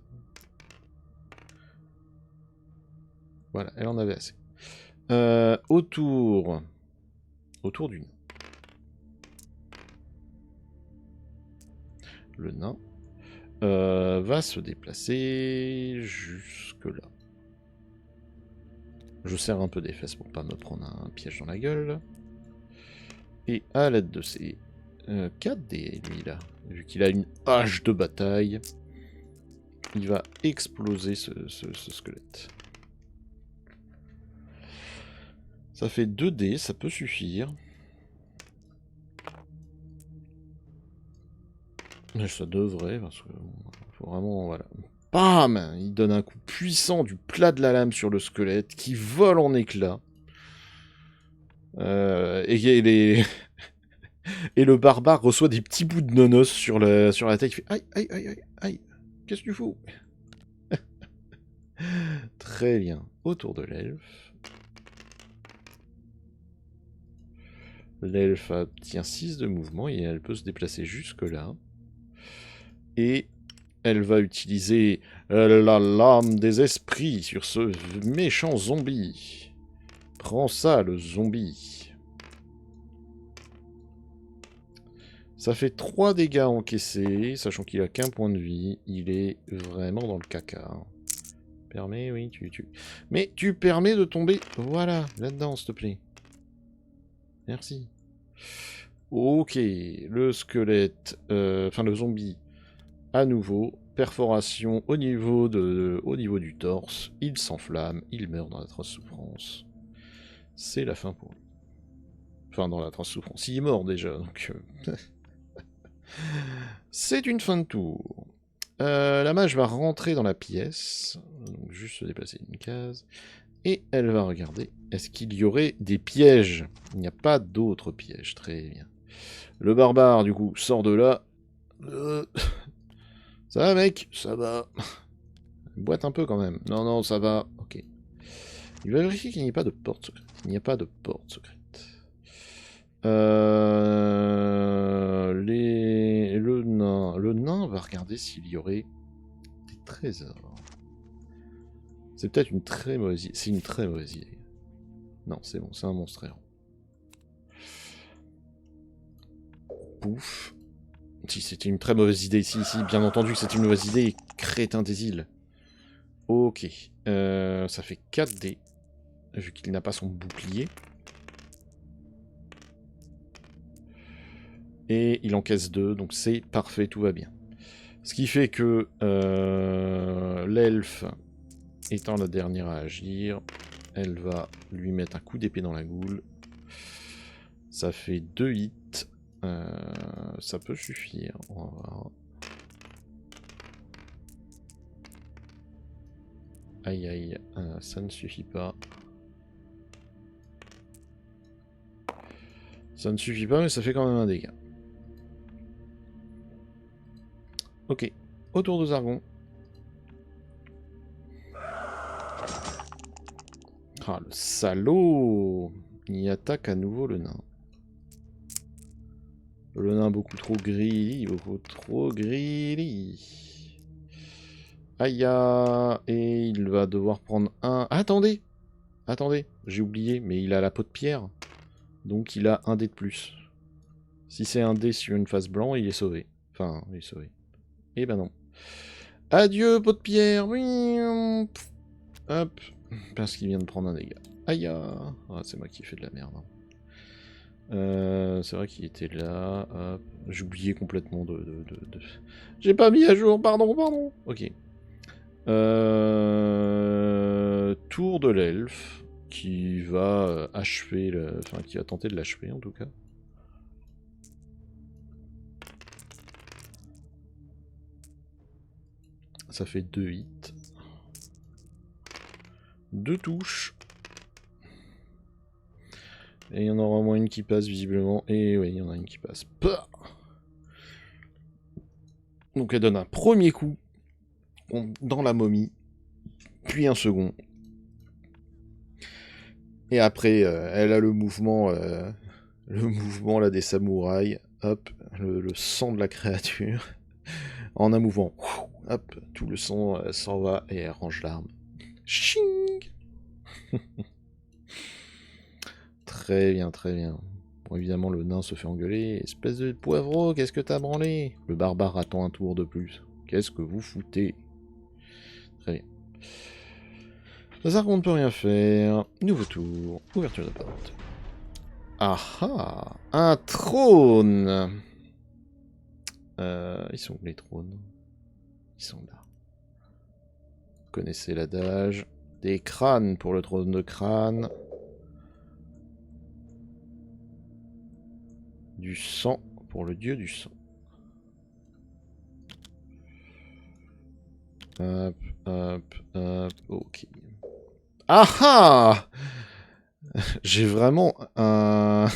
Speaker 1: Voilà, elle en avait assez. Autour d'une. Le nain va se déplacer jusque là. Je serre un peu des fesses pour pas me prendre un piège dans la gueule. Et à l'aide de ces 4 dés, lui là, vu qu'il a une hache de bataille, il va exploser ce squelette. Ça fait 2 dés, ça peut suffire. Mais ça devrait, parce que faut vraiment, voilà. Bam! Il donne un coup puissant du plat de la lame sur le squelette, qui vole en éclats. Et les... et le barbare reçoit des petits bouts de nonos sur la tête. Il fait aïe, aïe, aïe, aïe, aïe. Qu'est-ce que tu fous? Très bien. Autour de l'elfe. L'elfe obtient 6 de mouvement et elle peut se déplacer jusque là. Et elle va utiliser la lame des esprits sur ce méchant zombie. Prends ça, le zombie. Ça fait 3 dégâts encaissés, sachant qu'il a qu'un point de vie. Il est vraiment dans le caca. Permets, oui, Mais tu permets de tomber, voilà, là-dedans, s'il te plaît. Merci. Ok, le squelette, enfin le zombie, à nouveau, perforation au niveau du torse, il s'enflamme, il meurt dans l'atroce souffrance. C'est la fin pour lui. Enfin, dans l'atroce souffrance. Il est mort déjà, donc... C'est une fin de tour. La mage va rentrer dans la pièce, donc juste se déplacer une case, et elle va regarder, est-ce qu'il y aurait des pièges? Il n'y a pas d'autres pièges, très bien. Le barbare, du coup, sort de là. Ça va, mec? Ça va. Boite un peu quand même. Non, non, ça va. Ok. Il va vérifier qu'il n'y ait pas de porte secrète. Il n'y a pas de porte secrète. Le nain va regarder s'il y aurait des trésors. C'est peut-être une très mauvaise idée. C'est une très mauvaise idée. Non, c'est bon, c'est un monstre errant. Pouf. Si c'était une très mauvaise idée, si, bien entendu que c'est une mauvaise idée, crétin des îles. Ok. Ça fait 4 dés, vu qu'il n'a pas son bouclier. Et il encaisse 2, donc c'est parfait, tout va bien. Ce qui fait que l'elfe, étant la dernière à agir, elle va lui mettre un coup d'épée dans la goule. Ça fait 2 hits. Ça peut suffire, on va voir. Aïe aïe, ça ne suffit pas. Ça ne suffit pas, mais ça fait quand même un dégât. Ok, autour de Zargon. Ah, le salaud! Il attaque à nouveau le nain. Le nain beaucoup trop gris, beaucoup trop gris. Aïe, et il va devoir prendre un... Ah, attendez! Attendez, j'ai oublié, mais il a la peau de pierre. Donc il a un dé de plus. Si c'est un dé sur une face blanc, il est sauvé. Enfin, il est sauvé. Eh ben non. Adieu, peau de pierre. Hop. Parce qu'il vient de prendre un dégât. Aïe. Ah, c'est moi qui ai fait de la merde. C'est vrai qu'il était là. Hop. J'ai oublié complètement de... J'ai pas mis à jour, pardon. Ok. Tour de l'elfe. Qui va achever... Enfin, qui va tenter de l'achever, en tout cas. Ça fait 2 hits. 2 touches. Et il y en aura au moins une qui passe, visiblement. Et oui, il y en a une qui passe. Pah. Donc elle donne un premier coup dans la momie. Puis un second. Et après, elle a le mouvement là, des samouraïs. Hop, le sang de la créature. En un mouvement. Hop, tout le sang s'en va et elle range l'arme. Ching. Très bien, très bien. Bon, évidemment, le nain se fait engueuler. Espèce de poivreau, qu'est-ce que t'as branlé? Le barbare attend un tour de plus. Qu'est-ce que vous foutez? Très bien. Zargon ne peut rien faire. Nouveau tour. Ouverture de porte. Ah ah! Un trône! Ils sont où les trônes? Ils sont là. Vous connaissez l'adage. Des crânes pour le trône de crâne. Du sang pour le dieu du sang. Hop, hop, hop. Ok. Ah ah! J'ai vraiment un...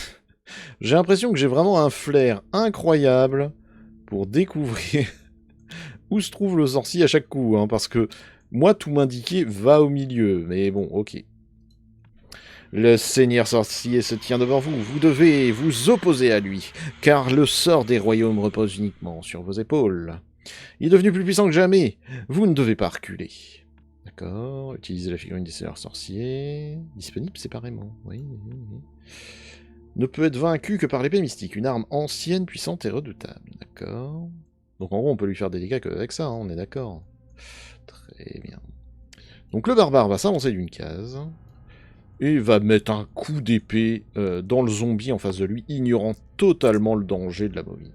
Speaker 1: J'ai l'impression que j'ai vraiment un flair incroyable pour découvrir où se trouve le sorcier à chaque coup, hein, parce que moi, tout m'indiquait va au milieu, mais bon, ok. Le seigneur sorcier se tient devant vous, vous devez vous opposer à lui, car le sort des royaumes repose uniquement sur vos épaules. Il est devenu plus puissant que jamais, vous ne devez pas reculer. D'accord, utilisez la figurine des seigneurs sorciers, disponible séparément, oui. Ne peut être vaincu que par l'épée mystique, une arme ancienne, puissante et redoutable. D'accord. Donc en gros, on peut lui faire des dégâts qu'avec ça, hein, on est d'accord. Très bien. Donc le barbare va s'avancer d'une case, et va mettre un coup d'épée dans le zombie en face de lui, ignorant totalement le danger de la momie.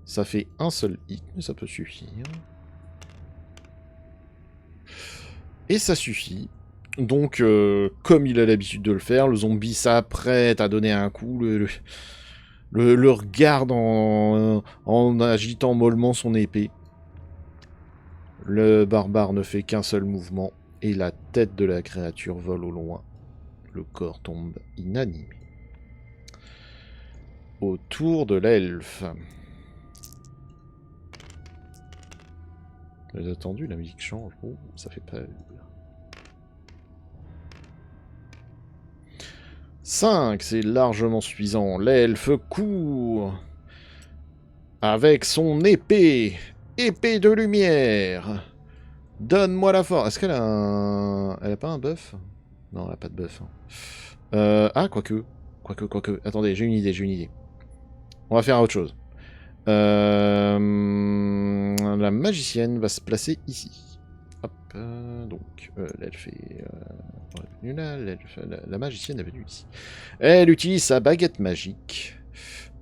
Speaker 1: Ça fait un seul hit, mais ça peut suffire. Et ça suffit. Donc, comme il a l'habitude de le faire, le zombie s'apprête à donner un coup, le regarde en agitant mollement son épée. Le barbare ne fait qu'un seul mouvement, et la tête de la créature vole au loin. Le corps tombe inanimé. Autour de l'elfe. Vous avez attendu, la musique change. Oh, ça fait peur. 5, c'est largement suffisant. L'elfe court avec son épée. Épée de lumière. Donne-moi la force. Est-ce qu'elle a un... Elle a pas un buff? Non, elle a pas de buff. Ah, quoique. Quoique. Attendez, j'ai une idée. On va faire autre chose. La magicienne va se placer ici. Hop, donc, l'elfe est revenu là, la magicienne est venue ici. Elle utilise sa baguette magique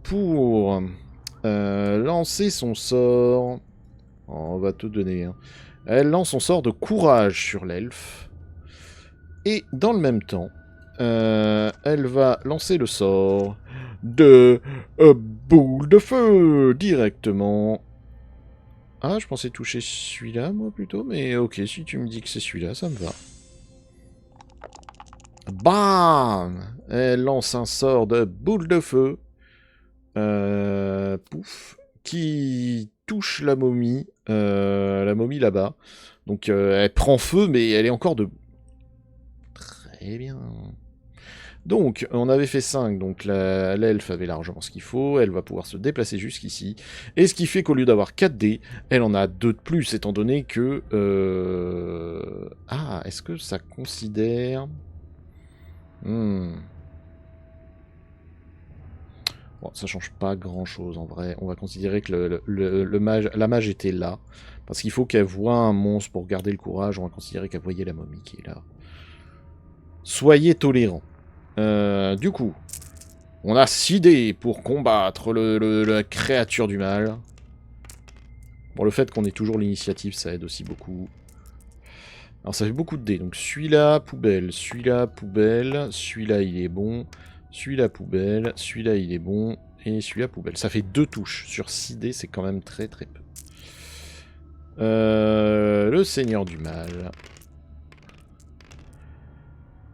Speaker 1: pour lancer son sort. Oh, on va te donner. Hein. Elle lance son sort de courage sur l'elfe. Et dans le même temps, elle va lancer le sort de boule de feu directement. Ah, je pensais toucher celui-là, moi, plutôt. Mais ok, si tu me dis que c'est celui-là, ça me va. Bam! Elle lance un sort de boule de feu. Pouf. Qui touche la momie là-bas. Donc, elle prend feu, mais elle est encore debout. Très bien. Donc, on avait fait 5, donc l'elfe avait largement ce qu'il faut, elle va pouvoir se déplacer jusqu'ici, et ce qui fait qu'au lieu d'avoir 4 dés, elle en a 2 de plus, étant donné que... Ah, est-ce que ça considère... Bon, ça change pas grand-chose, en vrai. On va considérer que la mage était là, parce qu'il faut qu'elle voie un monstre pour garder le courage, on va considérer qu'elle voyait la momie qui est là. Soyez tolérants. Du coup, on a 6 dés pour combattre la créature du mal. Bon, le fait qu'on ait toujours l'initiative, ça aide aussi beaucoup. Alors, ça fait beaucoup de dés. Donc, celui-là, poubelle. Celui-là, poubelle. Celui-là, il est bon. Celui-là, poubelle. Celui-là, il est bon. Et celui-là, poubelle. Ça fait 2 touches. Sur 6 dés, c'est quand même très très peu. Le Seigneur du Mal.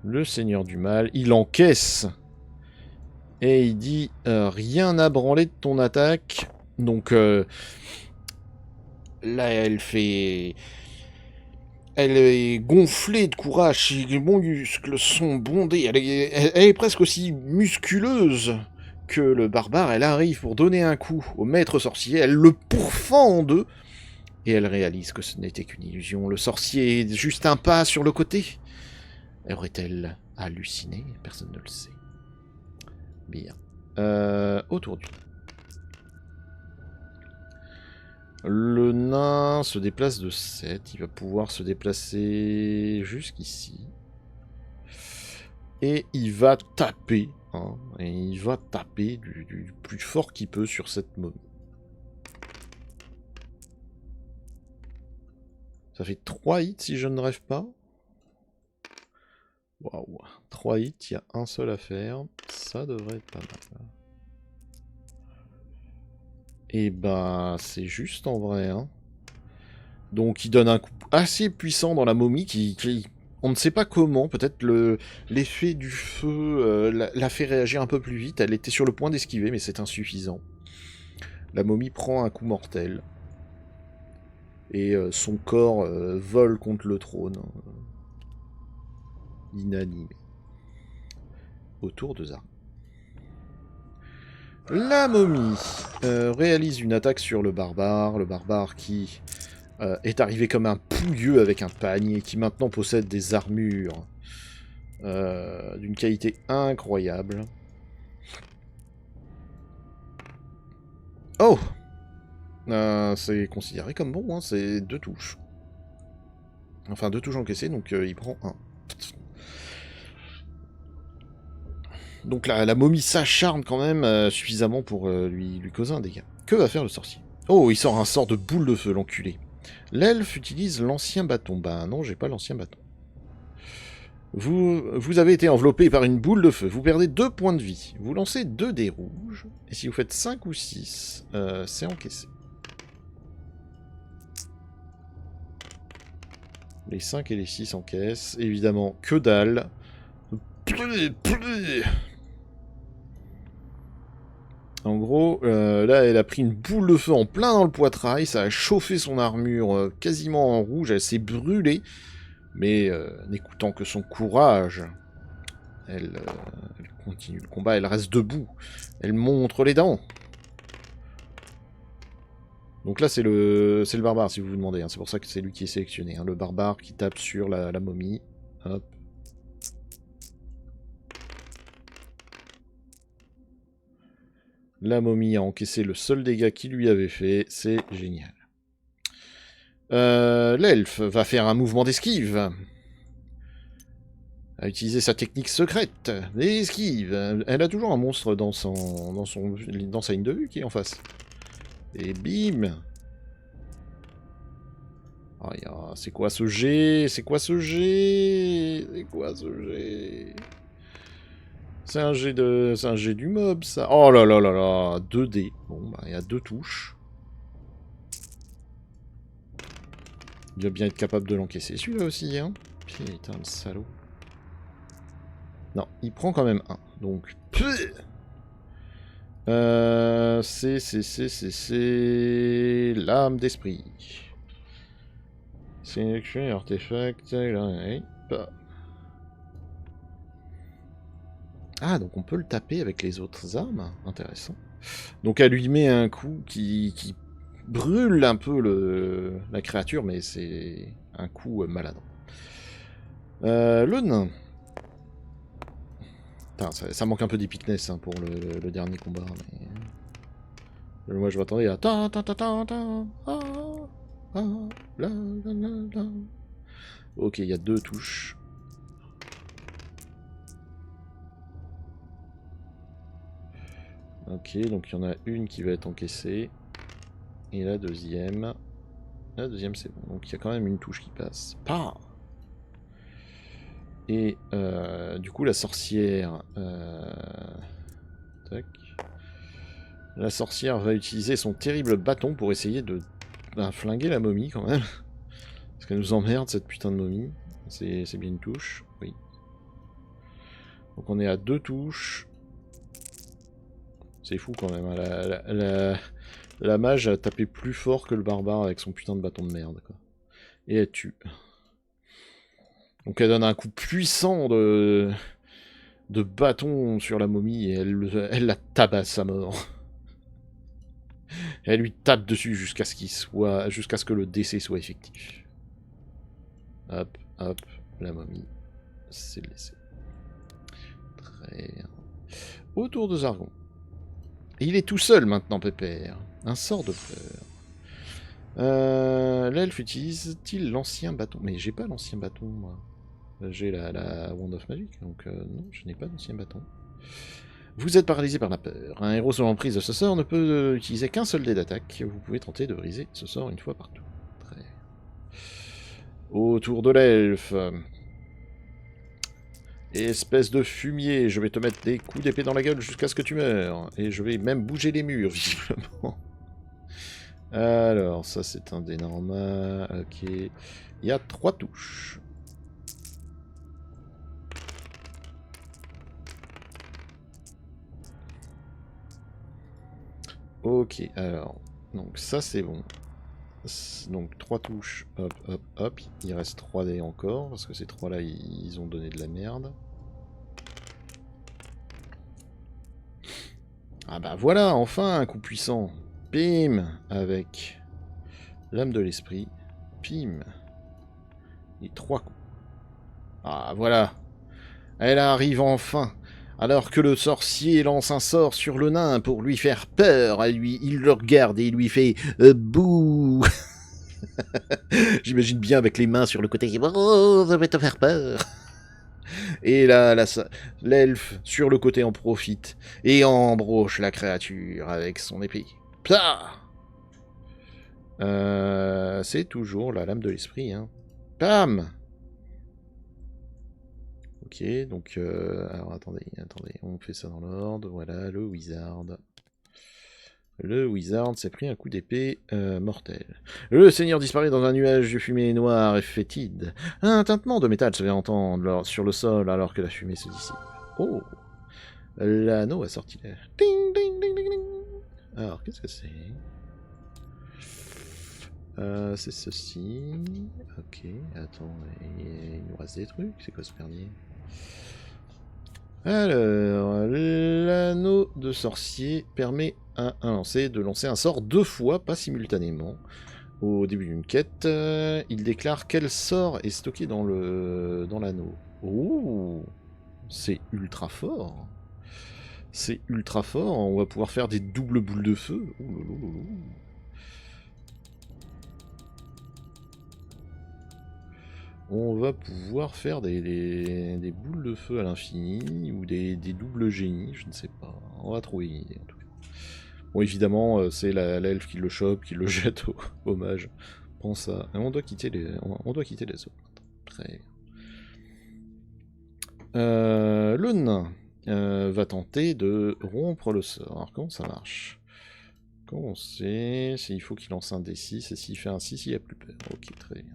Speaker 1: Le Seigneur du Mal. Il encaisse. Et il dit rien à branler de ton attaque. Donc là, elle est gonflée de courage. Ses muscles sont bondés. Elle est presque aussi musculeuse que le barbare. Elle arrive pour donner un coup au maître sorcier. Elle le pourfend en deux. Et elle réalise que ce n'était qu'une illusion. Le sorcier est juste un pas sur le côté. Aurait-elle halluciné? Personne ne le sait. Bien. Autour du... Le nain se déplace de 7. Il va pouvoir se déplacer jusqu'ici. Et il va taper. Hein, et il va taper du plus fort qu'il peut sur cette momie. Ça fait 3 hits si je ne rêve pas. Waouh. 3 hits, il y a un seul à faire. Ça devrait être pas mal. Et ben, c'est juste en vrai. Hein. Donc, il donne un coup assez puissant dans la momie qui on ne sait pas comment. Peut-être l'effet du feu l'a fait réagir un peu plus vite. Elle était sur le point d'esquiver, mais c'est insuffisant. La momie prend un coup mortel. Et son corps vole contre le trône. Inanimé. Autour de Zara. La momie réalise une attaque sur le barbare qui est arrivé comme un pouilleux avec un panier, qui maintenant possède des armures d'une qualité incroyable. Oh c'est considéré comme bon, hein, c'est 2 touches. Enfin, 2 touches encaissées, donc il prend 1. Donc la momie s'acharne quand même suffisamment pour lui causer un dégât. Que va faire le sorcier? Oh, il sort un sort de boule de feu, l'enculé. L'elfe utilise l'ancien bâton. Bah non, j'ai pas l'ancien bâton. Vous avez été enveloppé par une boule de feu. Vous perdez 2 points de vie. Vous lancez 2 dés rouges. Et si vous faites 5 ou 6, c'est encaissé. Les 5 et les 6 encaissent. Évidemment, que dalle. En gros, là, elle a pris une boule de feu en plein dans le poitrail. Ça a chauffé son armure quasiment en rouge. Elle s'est brûlée. Mais n'écoutant que son courage, elle continue le combat. Elle reste debout. Elle montre les dents. Donc là, c'est le barbare, si vous vous demandez. Hein. C'est pour ça que c'est lui qui est sélectionné. Hein. Le barbare qui tape sur la momie. Hop. La momie a encaissé le seul dégât qu'il lui avait fait. C'est génial. L'elfe va faire un mouvement d'esquive. A utiliser sa technique secrète, l'esquive. Elle a toujours un monstre dans sa ligne de vue qui est en face. Et bim. Ah, c'est quoi ce jet? C'est quoi ce jet? C'est quoi ce jet? C'est un jet du mob, ça. Oh là là là là, 2D. Bon, bah, il y a 2 touches. Il va bien être capable de l'encaisser, celui-là aussi, hein. Putain, le salaud. Non, il prend quand même 1. Donc... c'est... L'âme d'esprit. Sélection, artefact... Ah, donc on peut le taper avec les autres armes. Intéressant. Donc elle lui met un coup qui brûle un peu la créature, mais c'est un coup maladroit. Le nain. Putain, ça manque un peu d'épicness hein, pour le dernier combat. Mais... Moi je m'attendais à... Ok, il y a 2 touches. Ok, donc il y en a une qui va être encaissée. Et la deuxième... La deuxième c'est bon. Donc il y a quand même une touche qui passe. Pah! Et du coup la sorcière... Tac. La sorcière va utiliser son terrible bâton pour essayer de flinguer la momie quand même. Parce qu'elle nous emmerde cette putain de momie. C'est bien une touche. Oui. Donc on est à 2 touches. C'est fou quand même. Hein. La mage a tapé plus fort que le barbare avec son putain de bâton de merde. Quoi. Et elle tue. Donc elle donne un coup puissant de bâton sur la momie et elle la tabasse à mort. Et elle lui tape dessus jusqu'à ce que le décès soit effectif. Hop, hop, la momie, c'est laissé. Très bien. Autour de Zargon. Et il est tout seul maintenant, Pépère. Un sort de peur. L'elfe utilise-t-il l'ancien bâton? Mais j'ai pas l'ancien bâton, moi. J'ai la Wand of Magic, donc non, je n'ai pas d'ancien bâton. Vous êtes paralysé par la peur. Un héros sous l'emprise de ce sort ne peut utiliser qu'un seul dé d'attaque. Vous pouvez tenter de briser ce sort une fois partout. Très. Autour de l'elfe. Espèce de fumier, je vais te mettre des coups d'épée dans la gueule jusqu'à ce que tu meurs. Et je vais même bouger les murs, visiblement. Alors, ça c'est un dé normal. Ok. Il y a 3 touches. Ok, alors. Donc ça c'est bon. Donc 3 touches. Hop, hop, hop. Il reste 3 dés encore. Parce que ces 3 là, ils ont donné de la merde. Ah bah voilà, enfin un coup puissant. Pim. Avec l'âme de l'esprit. Pim. Et 3 coups. Ah voilà. Elle arrive enfin. Alors que le sorcier lance un sort sur le nain pour lui faire peur, il le regarde et il lui fait bouh. J'imagine bien avec les mains sur le côté. Oh, ça va te faire peur. Et là, l'elfe sur le côté en profite et embroche la créature avec son épée. Plah. C'est toujours la lame de l'esprit. Hein. Pam. Ok, donc... alors attendez, on fait ça dans l'ordre. Voilà, le wizard. Le wizard s'est pris un coup d'épée mortel. Le seigneur disparaît dans un nuage de fumée noire et fétide. Un tintement de métal se fait entendre sur le sol alors que la fumée se dissipe. Oh. L'anneau a sorti l'air. Ding, ding, ding, ding, ding. Alors, qu'est-ce que c'est? C'est ceci. Ok, attends, il nous reste des trucs. C'est quoi ce merdier? Alors, l'anneau de sorcier permet à un lancé de lancer un sort 2 fois, pas simultanément. Au début d'une quête, il déclare quel sort est stocké dans l'anneau. Oh, c'est ultra fort. C'est ultra fort. On va pouvoir faire des doubles boules de feu. on va pouvoir faire des boules de feu à l'infini, ou des doubles génies, je ne sais pas. On va trouver une idée en tout cas. Bon, évidemment, c'est l'elfe qui le chope, qui le jette au mage. Pense à... On doit quitter on doit quitter les zones. Très bien. Le nain va tenter de rompre le sort. Alors comment ça marche? Comment on sait? Il faut qu'il lance un D6, et s'il fait un 6, il n'y a plus peur. Ok, très bien.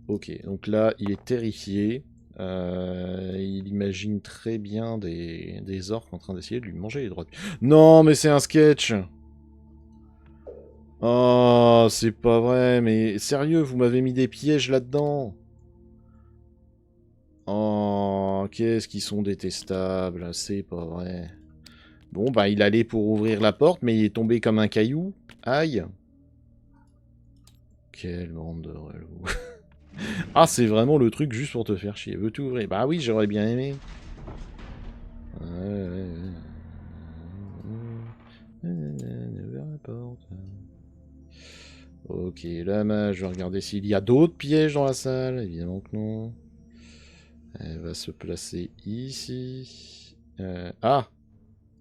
Speaker 1: Ok, donc là, il est terrifié. Il imagine très bien des orques en train d'essayer de lui manger les droits de pied. Non, mais c'est un sketch! Oh, c'est pas vrai, mais sérieux, vous m'avez mis des pièges là-dedans! Oh, qu'est-ce qu'ils sont détestables, c'est pas vrai. Bon, bah, il allait pour ouvrir la porte, mais il est tombé comme un caillou. Aïe! Quelle bande de relous. Ah, c'est vraiment le truc juste pour te faire chier. Veux-tu ouvrir? Bah oui, j'aurais bien aimé. Ok, la mage, je vais regarder s'il y a d'autres pièges dans la salle. Évidemment que non. Elle va se placer ici. Ah!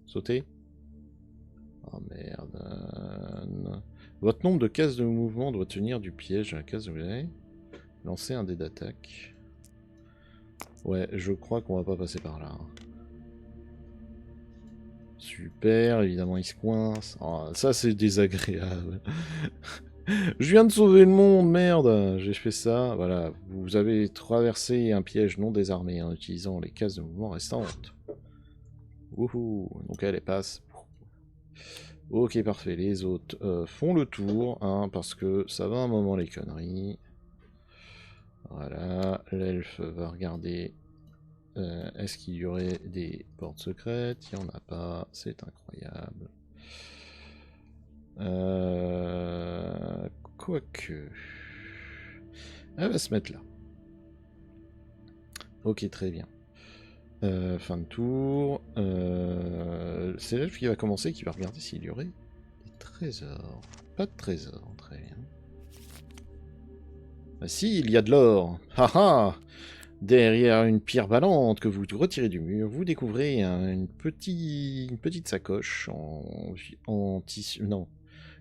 Speaker 1: Sauter? Oh merde. Non. Votre nombre de cases de mouvement doit tenir du piège à la case où vous avez. Lancer un dé d'attaque. Ouais, je crois qu'on va pas passer par là. Super, évidemment il se coince. Oh, ça c'est désagréable. Je viens de sauver le monde, merde. J'ai fait ça. Voilà, vous avez traversé un piège non désarmé en utilisant les cases de mouvement restantes. Wouhou, donc elle passe. Ok, parfait. Les autres font le tour, hein, parce que ça va un moment les conneries. Voilà, l'elfe va regarder. Est-ce qu'il y aurait des portes secrètes? Il n'y en a pas, c'est incroyable. Quoique... Elle va se mettre là. Ok, très bien. Fin de tour. C'est l'elfe qui va commencer, qui va regarder s'il y aurait des trésors. Pas de trésors, très bien. Ah si, il y a de l'or. Haha. Derrière une pierre ballante que vous retirez du mur, vous découvrez une petite sacoche en tissu... Non.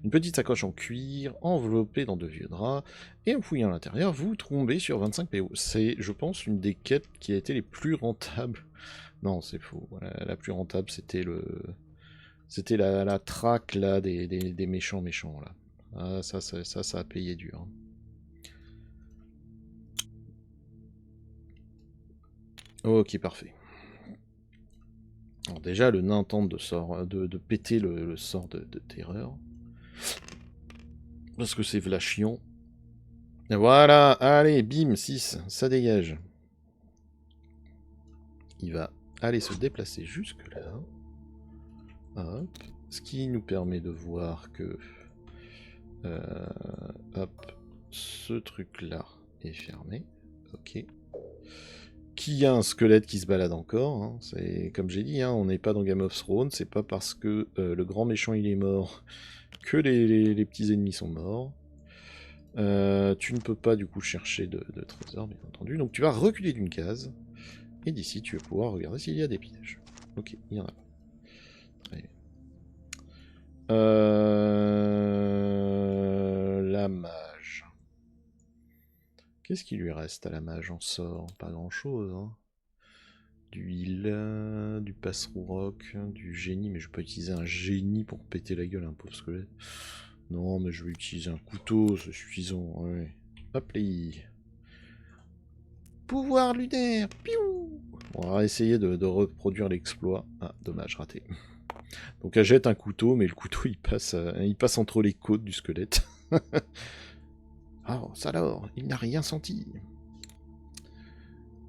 Speaker 1: Une petite sacoche en cuir, enveloppée dans de vieux draps, et en fouillant à l'intérieur, vous tombez sur 25 PO. C'est, je pense, une des quêtes qui a été les plus rentables. Non, c'est faux. Voilà, la plus rentable, c'était c'était la traque, là, des méchants là. Ah, ça a payé dur. Ok, parfait. Alors déjà, le nain tente de péter le sort de terreur. Parce que c'est v'là chiant. Et voilà, allez, bim, 6, ça dégage. Il va aller se déplacer jusque là. Hop. Ce qui nous permet de voir que... hop, ce truc-là est fermé. Ok. Qu'il y a un squelette qui se balade encore. Hein. C'est comme j'ai dit, hein, on n'est pas dans Game of Thrones. C'est pas parce que le grand méchant il est mort que les petits ennemis sont morts. Tu ne peux pas du coup chercher de trésor, bien entendu. Donc tu vas reculer d'une case. Et d'ici, tu vas pouvoir regarder s'il y a des pièges. Ok, il y en a pas. Très bien. La mage. Qu'est-ce qui lui reste à la mage en sort? Pas grand-chose, hein. Du heal, du passe-rock, du génie, mais je peux pas utiliser un génie pour péter la gueule à un pauvre squelette. Non, mais je vais utiliser un couteau, c'est suffisant. Ouais. Hop là. Pouvoir lunaire. Piou. On va essayer de reproduire l'exploit. Ah, dommage, raté. Donc elle jette un couteau, mais le couteau il passe entre les côtes du squelette. Ah, ça alors, il n'a rien senti.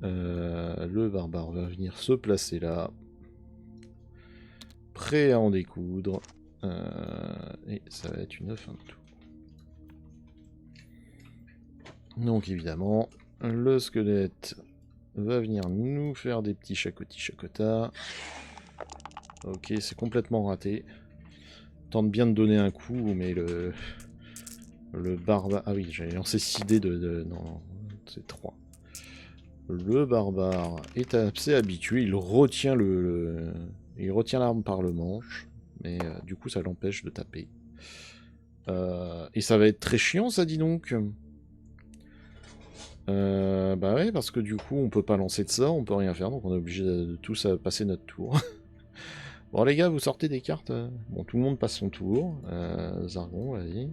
Speaker 1: Le barbare va venir se placer là. Prêt à en découdre. Et ça va être une fin de tout. Donc évidemment, le squelette va venir nous faire des petits chacota. Ok, c'est complètement raté. Tente bien de donner un coup, mais Le barbare... Ah oui, j'avais lancé 6 dés de... Non, c'est 3. Le barbare est assez habitué, il retient il retient l'arme par le manche, mais du coup ça l'empêche de taper. Et ça va être très chiant ça, dis donc. Bah ouais, parce que du coup on peut pas lancer de ça, on peut rien faire, donc on est obligé de tous passer notre tour. Bon les gars, vous sortez des cartes. Bon, tout le monde passe son tour. Zargon, vas-y.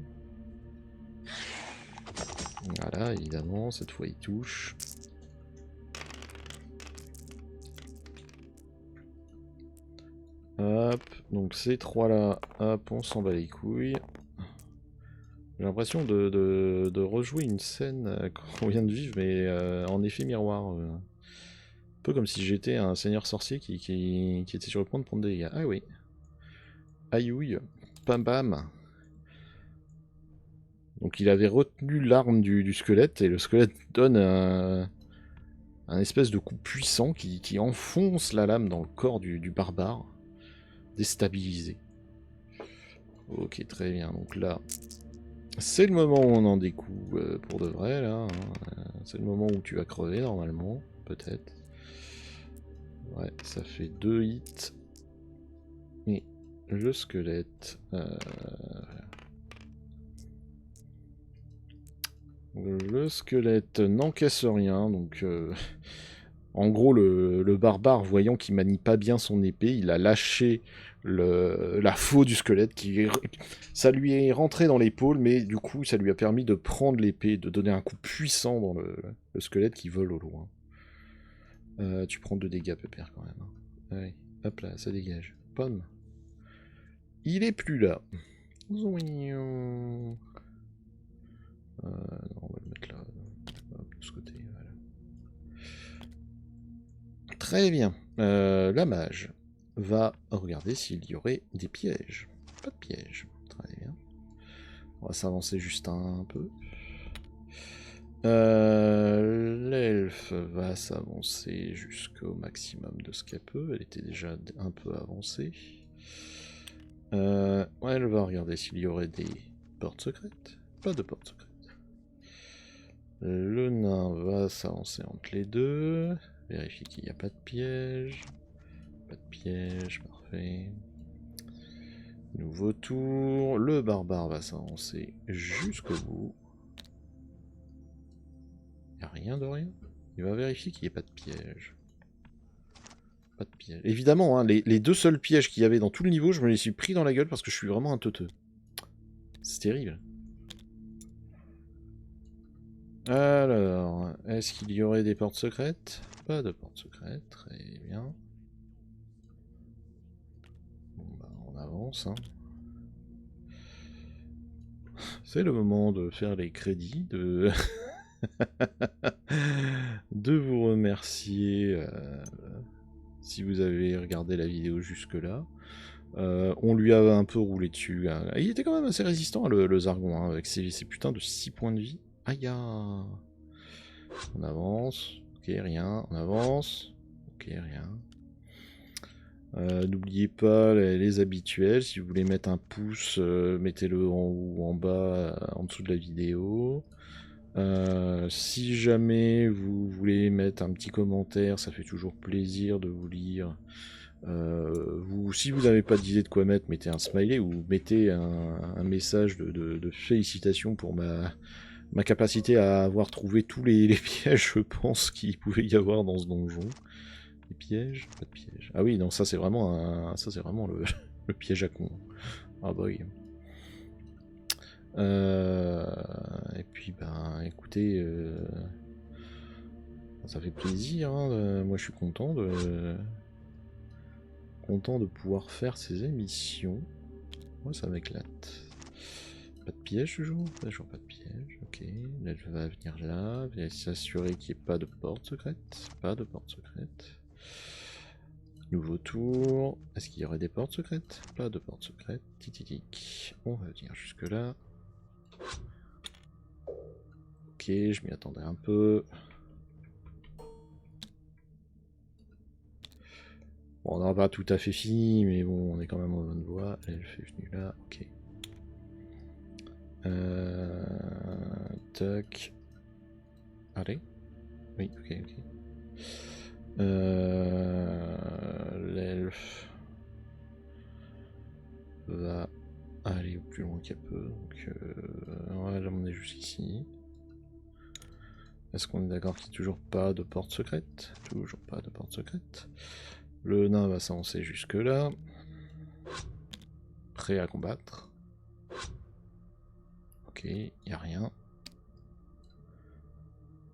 Speaker 1: Voilà, évidemment, cette fois il touche. Hop, donc ces trois-là, hop, on s'en bat les couilles. J'ai l'impression de rejouer une scène qu'on vient de vivre, mais en effet miroir. Un peu comme si j'étais un seigneur sorcier qui était sur le point de prendre des dégâts. Ah oui. Aïouille. Pam pam. Donc il avait retenu l'arme du squelette, et le squelette donne un espèce de coup puissant qui enfonce la lame dans le corps du barbare, déstabilisé. Ok, très bien. Donc là, c'est le moment où on en découvre pour de vrai, là. Hein. C'est le moment où tu vas crever, normalement. Peut-être. Ouais, ça fait 2 hits. Et le squelette... Le squelette n'encaisse rien, donc... En gros, le barbare, voyant qu'il manie pas bien son épée, il a lâché la faux du squelette. Ça lui est rentré dans l'épaule, mais du coup, ça lui a permis de prendre l'épée, de donner un coup puissant dans le squelette qui vole au loin. Tu prends 2 dégâts, pépère, quand même. Hein. Allez, hop là, ça dégage. Pomme. Il est plus là. Non, on va le mettre là. Hop, de ce côté, voilà. Très bien. La mage va regarder s'il y aurait des pièges. Pas de pièges. Très bien. On va s'avancer juste un peu. L'elfe va s'avancer jusqu'au maximum de ce qu'elle peut. Elle était déjà un peu avancée. Ouais, elle va regarder s'il y aurait des portes secrètes. Pas de portes secrètes. Le nain va s'avancer entre les deux. Vérifier qu'il n'y a pas de piège. Pas de piège, parfait. Nouveau tour. Le barbare va s'avancer jusqu'au bout. Il n'y a rien de rien. Il va vérifier qu'il n'y ait pas de piège. Pas de piège. Évidemment, hein, les 2 seuls pièges qu'il y avait dans tout le niveau, je me les suis pris dans la gueule parce que je suis vraiment un teuteux. C'est terrible. Alors, est-ce qu'il y aurait des portes secrètes? Pas de portes secrètes, très bien. Bon bah, on avance, hein. C'est le moment de faire les crédits, de vous remercier si vous avez regardé la vidéo jusque-là. On lui a un peu roulé dessus. Hein. Il était quand même assez résistant, le Zargon, hein, avec ses putains de 6 points de vie. Aïe. On avance. Ok, rien. On avance. Ok, rien. N'oubliez pas les habituels. Si vous voulez mettre un pouce, mettez-le en haut ou en bas, en dessous de la vidéo. Si jamais vous voulez mettre un petit commentaire, ça fait toujours plaisir de vous lire. Si vous n'avez pas d'idée de quoi mettre, mettez un smiley ou mettez un message de félicitations pour ma capacité à avoir trouvé tous les pièges, je pense, qu'il pouvait y avoir dans ce donjon. Les pièges? Pas de pièges. Ah oui, non, ça c'est vraiment le piège à con. Ah boy. Et puis, ben, écoutez, ça fait plaisir, hein, moi je suis content de pouvoir faire ces émissions. Moi ça m'éclate. Pas de piège toujours? Toujours pas de piège, ok. Là je vais venir là, s'assurer qu'il n'y ait pas de porte secrète. Pas de porte secrète. Nouveau tour. Est-ce qu'il y aurait des portes secrètes? Pas de porte secrète. Tititic. On va venir jusque là. Ok, je m'y attendais un peu. Bon, on n'aura pas tout à fait fini, mais bon, on est quand même en bonne voie. Elle fait venue là, ok. Tac. Allez. Oui, ok, ok. L'elfe va aller au plus loin qu'elle peut. Donc, on va l'emmener jusqu'ici. Est-ce qu'on est d'accord qu'il n'y a toujours pas de porte secrète? Toujours pas de porte secrète. Le nain va s'avancer jusque là. Prêt à combattre. Ok, il n'y a rien.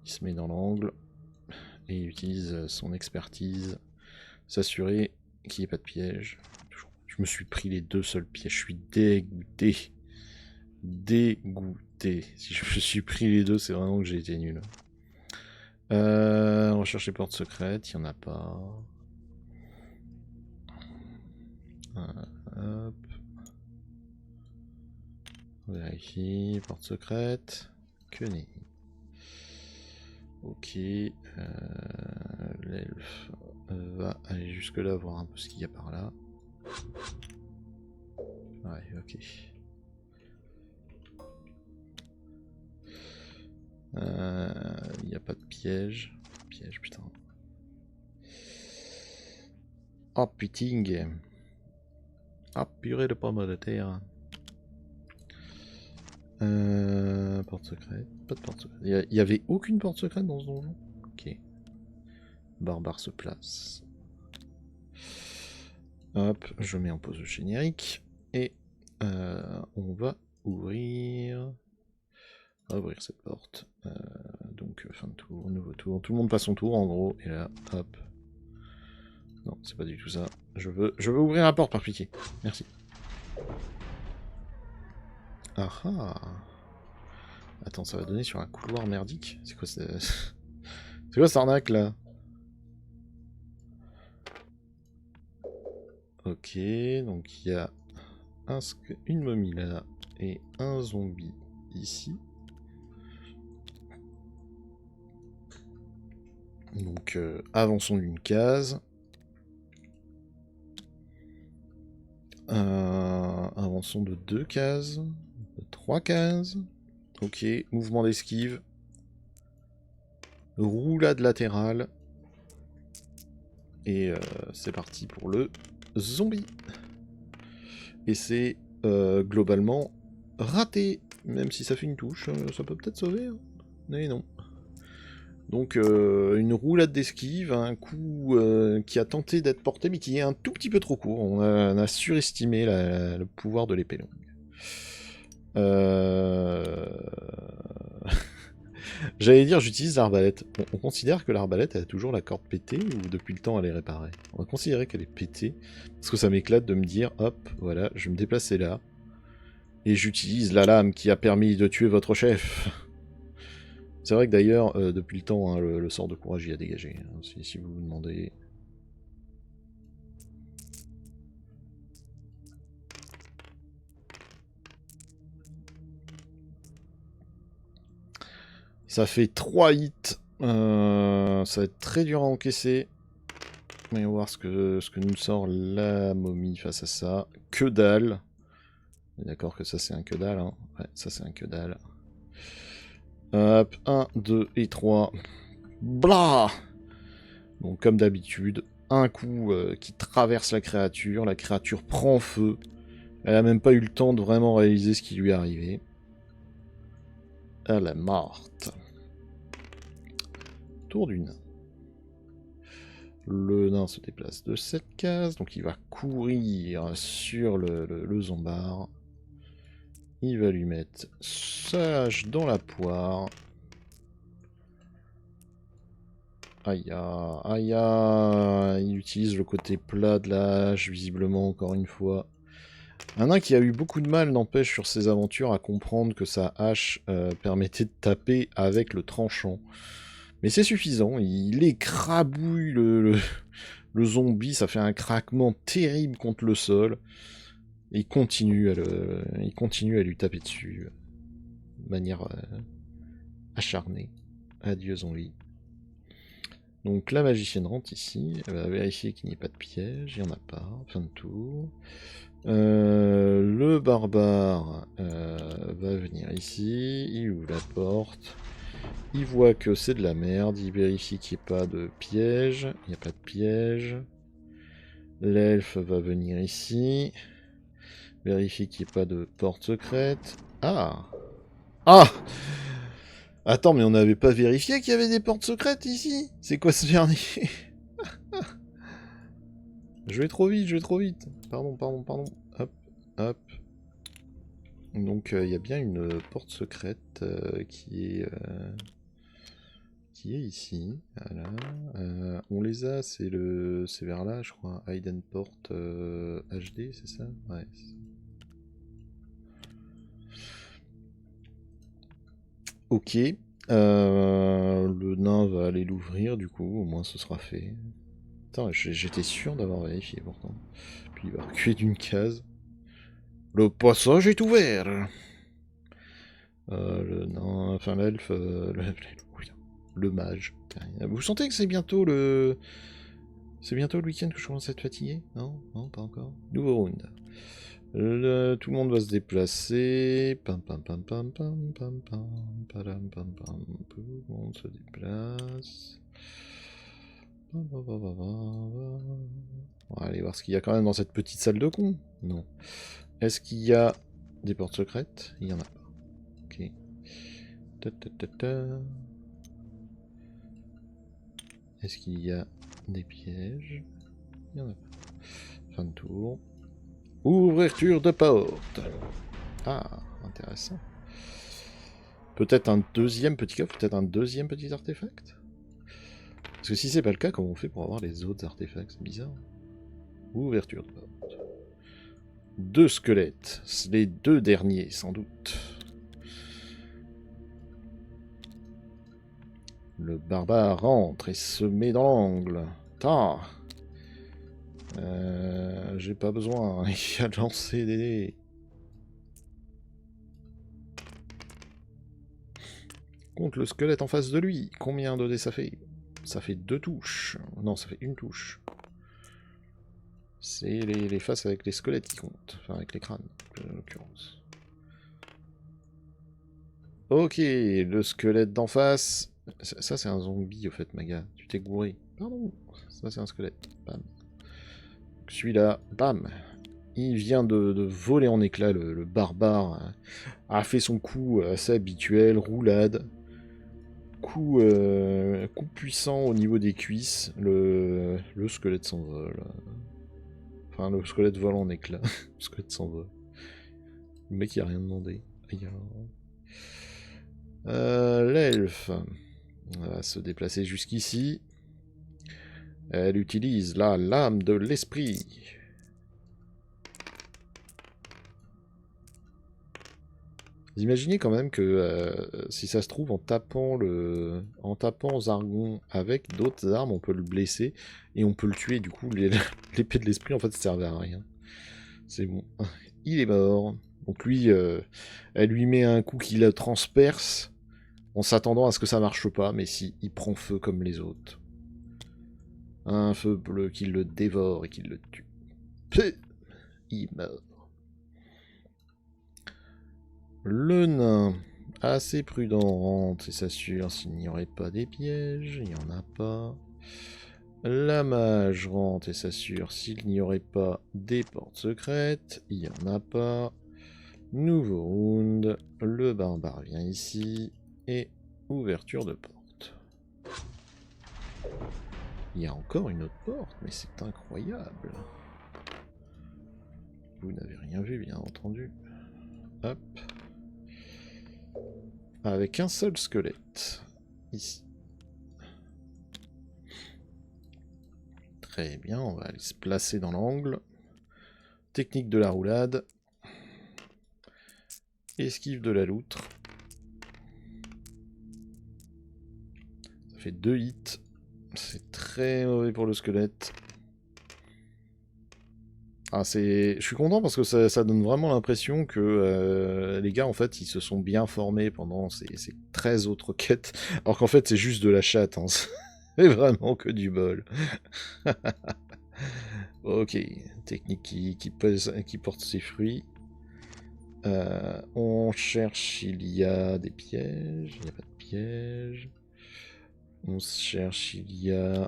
Speaker 1: Il se met dans l'angle. Et il utilise son expertise. S'assurer qu'il n'y ait pas de piège. Je me suis pris les 2 seuls pièges. Je suis dégoûté. Dégoûté. Si je me suis pris les 2, c'est vraiment que j'ai été nul. On recherche les portes secrètes. Il n'y en a pas. Hop. On vérifie. Porte secrète. Que nenni. Ok. L'elfe va aller jusque là voir un peu ce qu'il y a par là. Ouais, ok. Il n'y a pas de piège. Piège, putain. Oh putain. Ah purée de pommes de terre. Porte secrète. Pas de porte secrète. Il y avait aucune porte secrète dans ce donjon. Ok. Barbare se place. Hop, je mets en pause le générique. Et on va ouvrir cette porte. Donc fin de tour, nouveau tour. Tout le monde passe son tour en gros. Et là, hop. Non, c'est pas du tout ça. Je veux ouvrir la porte par pitié. Merci. Ah ah. Attends, ça va donner sur un couloir merdique. C'est quoi c'est quoi cette arnaque là? Ok, donc il y a une momie là et un zombie ici. Donc avançons d'une case. Avançons de 2 cases. De 3 cases. Ok, mouvement d'esquive. Roulade latérale. Et c'est parti pour le zombie. Et c'est globalement raté. Même si ça fait une touche, ça peut peut-être sauver. Hein. Mais non. Donc une roulade d'esquive, un coup qui a tenté d'être porté, mais qui est un tout petit peu trop court. On a surestimé le pouvoir de l'épée longue. J'allais dire, j'utilise l'arbalète. On considère que l'arbalète a toujours la corde pétée ou depuis le temps elle est réparée? On va considérer qu'elle est pétée, parce que ça m'éclate de me dire, hop, voilà, je vais me déplacer là, et j'utilise la lame qui a permis de tuer votre chef. C'est vrai que d'ailleurs, depuis le temps, hein, le sort de courage y a dégagé, hein, si vous vous demandez. Ça fait 3 hits. Ça va être très dur à encaisser. Mais on va voir ce que nous sort la momie face à ça. Que dalle. On est d'accord que ça c'est un que dalle. Hein. Ouais, ça c'est un que dalle. Hop, 1, 2 et 3. Blah. Donc comme d'habitude, un coup qui traverse la créature prend feu. Elle a même pas eu le temps de vraiment réaliser ce qui lui est arrivé. Elle est morte. Tour du nain. Le nain se déplace de 7 cases, donc il va courir sur le zombard. Il va lui mettre sa hache dans la poire. Aïe, aïe, aïe. Il utilise le côté plat de la hache, visiblement, encore une fois. Un nain qui a eu beaucoup de mal, n'empêche, sur ses aventures, à comprendre que sa hache permettait de taper avec le tranchant. Mais c'est suffisant, il écrabouille le zombie, ça fait un craquement terrible contre le sol. Et il continue à lui taper dessus de manière acharnée. Adieu zombie. Donc la magicienne rentre ici, elle va vérifier qu'il n'y ait pas de piège, il n'y en a pas, fin de tour. Le barbare va venir ici, il ouvre la porte, il voit que c'est de la merde, il vérifie qu'il n'y ait pas de piège, il n'y a pas de piège. L'elfe va venir ici, vérifie qu'il n'y ait pas de porte secrète. Ah! Ah! Attends, mais on n'avait pas vérifié qu'il y avait des portes secrètes ici? C'est quoi ce vernis? Je vais trop vite, je vais trop vite. Pardon. Hop, hop. Donc il y a bien une porte secrète qui est ici. Voilà. On les a, c'est vers là, je crois. Hidden Port HD, c'est ça? Ouais. Ok. Le nain va aller l'ouvrir, du coup, au moins ce sera fait. Putain, j'étais sûr d'avoir vérifié pourtant. Puis il va reculer d'une case. Le passage est ouvert. Le nain, enfin l'elfe, le mage. Vous sentez que c'est bientôt le... C'est bientôt le week-end que je commence à être fatigué? Non? Non, pas encore. Nouveau round. Tout le monde va se déplacer. Pam pam pam pam pam pam pam pam pam pam. Tout le monde se déplace. On va aller voir ce qu'il y a quand même dans cette petite salle de con. Non. Est-ce qu'il y a des portes secrètes? Il y en a pas. Ok. Est-ce qu'il y a des pièges? Il y en a pas. Fin de tour. Ouverture de porte. Ah, intéressant. Peut-être un deuxième petit coffre, peut-être un deuxième petit artefact? Parce que si c'est pas le cas, comment on fait pour avoir les autres artefacts? C'est bizarre. Ouverture de porte. 2 squelettes. Les 2 derniers, sans doute. Le barbare rentre et se met dans l'angle. Ta. J'ai pas besoin. Il a lancé des dés. Compte le squelette en face de lui. Combien de dés ça fait? Ça fait 2 touches. Non, ça fait 1 touche. C'est les faces avec les squelettes qui comptent. Enfin, avec les crânes, en l'occurrence. Ok, le squelette d'en face. Ça, c'est un zombie, au fait, Maga. Tu t'es gouré. Pardon. Ça, c'est un squelette. Bam. Celui-là, bam. Il vient de voler en éclats. Le barbare a fait son coup assez habituel. Roulade. Coup puissant au niveau des cuisses. Le squelette s'envole. Enfin, le squelette vole en éclats. Le squelette s'envole. Le mec, il a rien demandé. L'elfe va se déplacer jusqu'ici. Elle utilise la lame de l'esprit. Vous imaginez quand même que si ça se trouve, en tapant Zargon avec d'autres armes, on peut le blesser et on peut le tuer. Du coup, l'épée de l'esprit, en fait, ça servait à rien. C'est bon. Il est mort. Donc lui, elle lui met un coup qui le transperce en s'attendant à ce que ça marche pas, mais si, il prend feu comme les autres. Un feu bleu qui le dévore et qui le tue. Peuh, il meurt. Le nain, assez prudent, rentre et s'assure s'il n'y aurait pas des pièges. Il n'y en a pas. La mage rentre et s'assure s'il n'y aurait pas des portes secrètes. Il n'y en a pas. Nouveau round. Le barbare vient ici. Et ouverture de porte. Il y a encore une autre porte, mais c'est incroyable. Vous n'avez rien vu, bien entendu. Hop. Avec un seul squelette. Ici. Très bien, on va aller se placer dans l'angle. Technique de la roulade. Esquive de la loutre. Ça fait 2 hits. C'est très mauvais pour le squelette. Ah, je suis content parce que ça donne vraiment l'impression que les gars, en fait, ils se sont bien formés pendant ces 13 autres quêtes. Alors qu'en fait, c'est juste de la chatte. Hein. C'est vraiment que du bol. Ok, technique qui porte ses fruits. On cherche, il y a des pièges, il n'y a pas de pièges. On cherche, il y a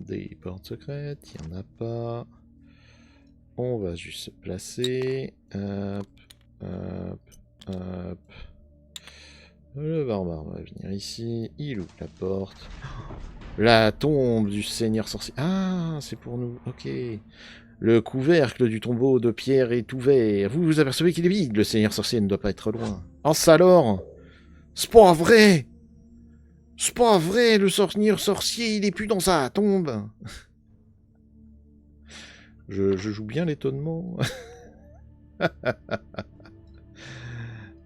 Speaker 1: des portes secrètes, il n'y en a pas. On va juste se placer. Hop, hop, hop. Le barbare va venir ici, il ouvre la porte. La tombe du seigneur sorcier. Ah, c'est pour nous, ok. Le couvercle du tombeau de pierre est ouvert. Vous vous apercevez qu'il est vide. Le seigneur sorcier ne doit pas être loin. Oh, ça alors? C'est pas vrai! C'est pas vrai, le seigneur sorcier, il est plus dans sa tombe. Je joue bien l'étonnement.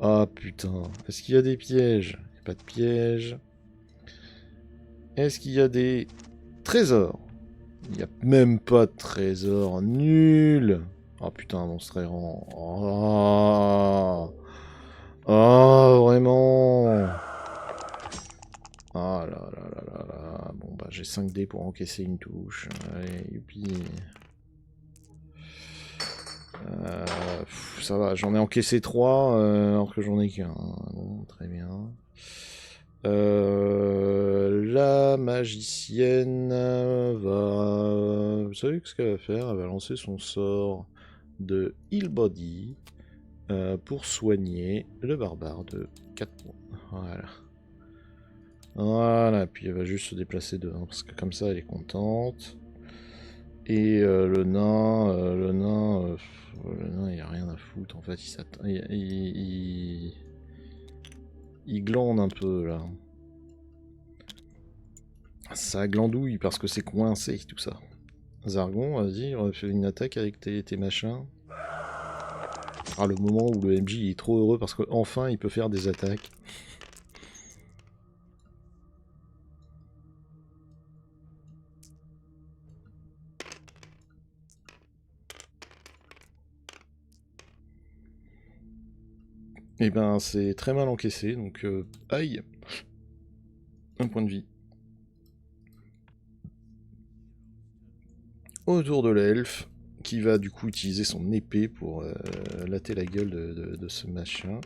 Speaker 1: Ah putain. Est-ce qu'il y a des pièges? Il n'y a pas de pièges. Est-ce qu'il y a des trésors? Il n'y a même pas de trésor. Nul. Oh putain, monstre errant. Oh. Oh, vraiment. Ah là là là là là. Bon bah j'ai 5 dés pour encaisser une touche. Allez, youpi. Ça va, j'en ai encaissé 3 alors que j'en ai qu'un. Bon, très bien. La magicienne va... Vous savez ce qu'elle va faire? Elle va lancer son sort de Heal Body pour soigner le barbare de 4 points. Voilà. Voilà, puis elle va juste se déplacer devant, parce que comme ça elle est contente. Et le nain, le nain, il n'y a rien à foutre en fait, il glande un peu là. Ça glandouille parce que c'est coincé tout ça. Zargon, vas-y, fais une attaque avec tes machins. Ah, le moment où le MJ est trop heureux parce qu'enfin il peut faire des attaques. Et ben c'est très mal encaissé, donc aïe. Un point de vie. Autour de l'elfe, qui va du coup utiliser son épée pour latter la gueule de ce machin.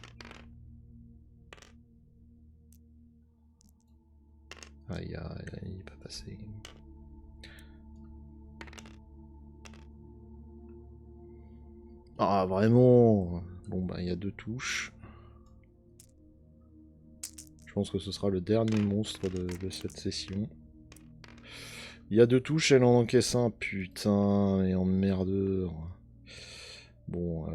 Speaker 1: Aïe aïe, il peut passer. Ah vraiment. Bon bah il y a 2 touches. Je pense que ce sera le dernier monstre de cette session. Il y a 2 touches, elle en encaisse un, putain, et en merdeur. Bon,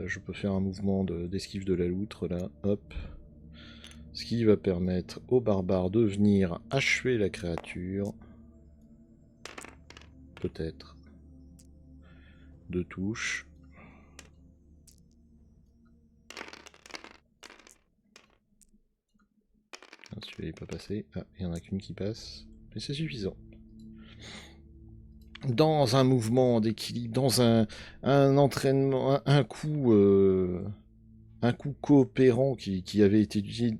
Speaker 1: je peux faire un mouvement d'esquive de la loutre, là, hop. Ce qui va permettre au barbare de venir achever la créature. Peut-être. 2 touches. Ah, celui-là, il peut passer. Ah, il n'y en a qu'une qui passe. Mais c'est suffisant. Dans un mouvement d'équilibre, dans un entraînement, un coup coopérant qui avait été qui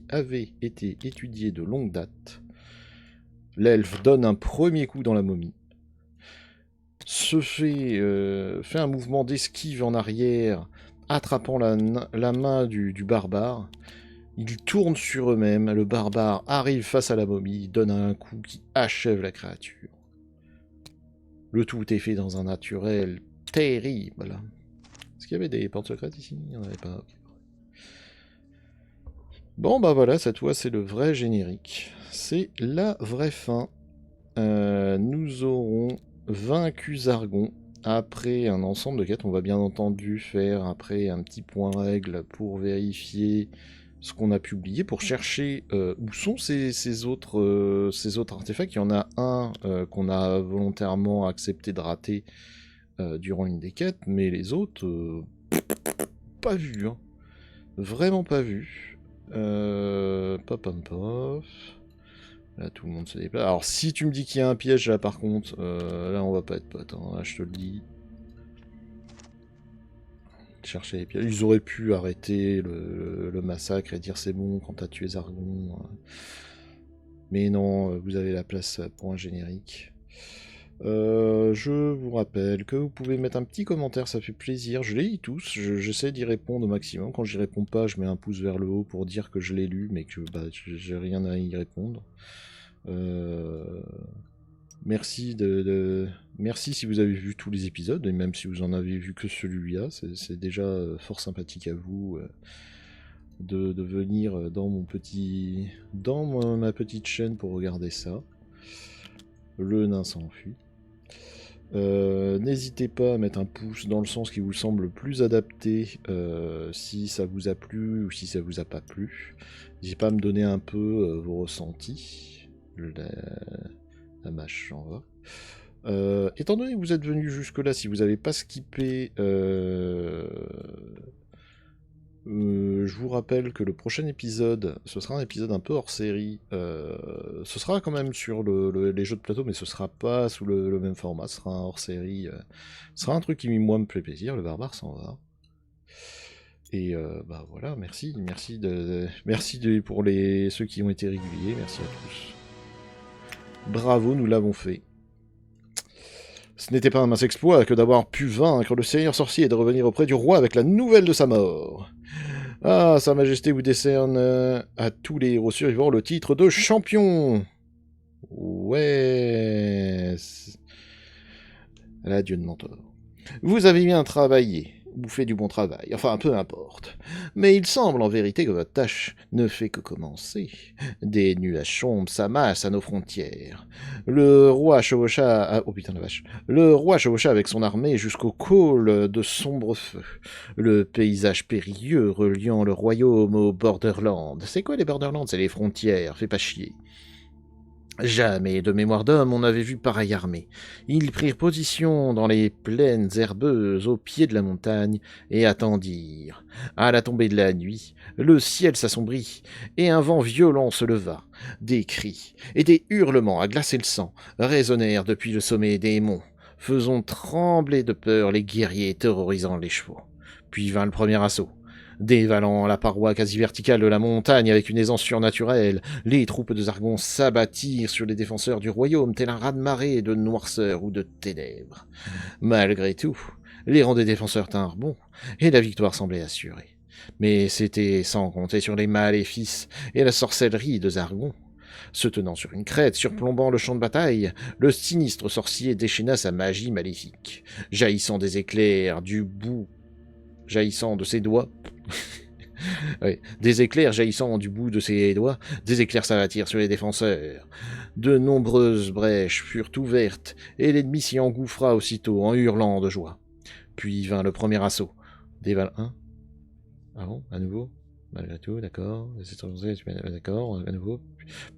Speaker 1: avait été étudié de longue date, l'elfe donne un premier coup dans la momie, fait un mouvement d'esquive en arrière, attrapant la main du barbare. Ils tournent sur eux-mêmes, le barbare arrive face à la momie, donne un coup qui achève la créature. Le tout est fait dans un naturel terrible. Est-ce qu'il y avait des portes secrètes ici? Il n'y en avait pas. Okay. Bon bah voilà, cette fois c'est le vrai générique. C'est la vraie fin. Nous aurons vaincu Zargon après un ensemble de quêtes. On va bien entendu faire après un petit point règle pour vérifier ce qu'on a publié, pour chercher où sont ces autres artefacts. Il y en a un qu'on a volontairement accepté de rater durant une des quêtes, mais les autres, pas vu. Hein. Vraiment pas vu. Pop, pop, pop. Là, tout le monde se déplace. Alors, si tu me dis qu'il y a un piège, là, par contre, là, on va pas être potes. Hein. Là, je te le dis. Chercher les pièges. Ils auraient pu arrêter le massacre et dire c'est bon quand t'as tué Zargon. Mais non, vous avez la place pour un générique. Je vous rappelle que vous pouvez mettre un petit commentaire, ça fait plaisir. Je les lis tous, j'essaie d'y répondre au maximum. Quand j'y réponds pas, je mets un pouce vers le haut pour dire que je l'ai lu, mais que bah, j'ai rien à y répondre. Merci merci si vous avez vu tous les épisodes, et même si vous en avez vu que celui-là, c'est déjà fort sympathique à vous de venir dans ma petite chaîne pour regarder ça. Le nain s'enfuit. N'hésitez pas à mettre un pouce dans le sens qui vous semble le plus adapté si ça vous a plu ou si ça vous a pas plu. N'hésitez pas à me donner un peu vos ressentis. La mâche s'en va. Étant donné que vous êtes venu jusque là, si vous n'avez pas skippé, je vous rappelle que le prochain épisode, ce sera un épisode un peu hors série. Ce sera quand même sur les jeux de plateau, mais ce sera pas sous le même format. Ce sera un hors série. Ce sera un truc qui, moi, me fait plaisir. Le barbare s'en va. Et bah voilà, merci pour ceux qui ont été réguliers. Merci à tous. Bravo, nous l'avons fait. Ce n'était pas un mince exploit que d'avoir pu vaincre le Seigneur Sorcier et de revenir auprès du roi avec la nouvelle de sa mort. Ah, Sa Majesté vous décerne à tous les héros survivants le titre de champion. Ouais. L'adieu de Mentor. Vous avez bien travaillé. Vous faites du bon travail. Enfin, peu importe. Mais il semble en vérité que votre tâche ne fait que commencer. Des nuages sombres s'amassent à nos frontières. Le roi chevaucha... Oh putain de vache. Le roi chevaucha avec son armée jusqu'au côle de sombres feux. Le paysage périlleux reliant le royaume aux Borderlands. C'est quoi les Borderlands? C'est les frontières. Fais pas chier. Jamais de mémoire d'homme on n'avait vu pareille armée. Ils prirent position dans les plaines herbeuses au pied de la montagne et attendirent. À la tombée de la nuit, le ciel s'assombrit et un vent violent se leva. Des cris et des hurlements à glacer le sang résonnèrent depuis le sommet des monts, faisant trembler de peur les guerriers terrorisant les chevaux. Puis vint le premier assaut. Dévalant la paroi quasi verticale de la montagne avec une aisance surnaturelle, les troupes de Zargon s'abattirent sur les défenseurs du royaume tel un raz-de-marée de noirceur ou de ténèbres. Malgré tout, les rangs des défenseurs tinrent bon, et la victoire semblait assurée. Mais c'était sans compter sur les maléfices et la sorcellerie de Zargon. Se tenant sur une crête surplombant le champ de bataille, le sinistre sorcier déchaîna sa magie maléfique, jaillissant des éclairs du bout jaillissant de ses doigts. Ouais. Des éclairs jaillissant du bout de ses doigts, des éclairs s'abattirent sur les défenseurs. De nombreuses brèches furent ouvertes, et l'ennemi s'y engouffra aussitôt en hurlant de joie. Puis vint le premier assaut. Hein? Ah bon, à nouveau? Malgré tout, d'accord. D'accord, à nouveau.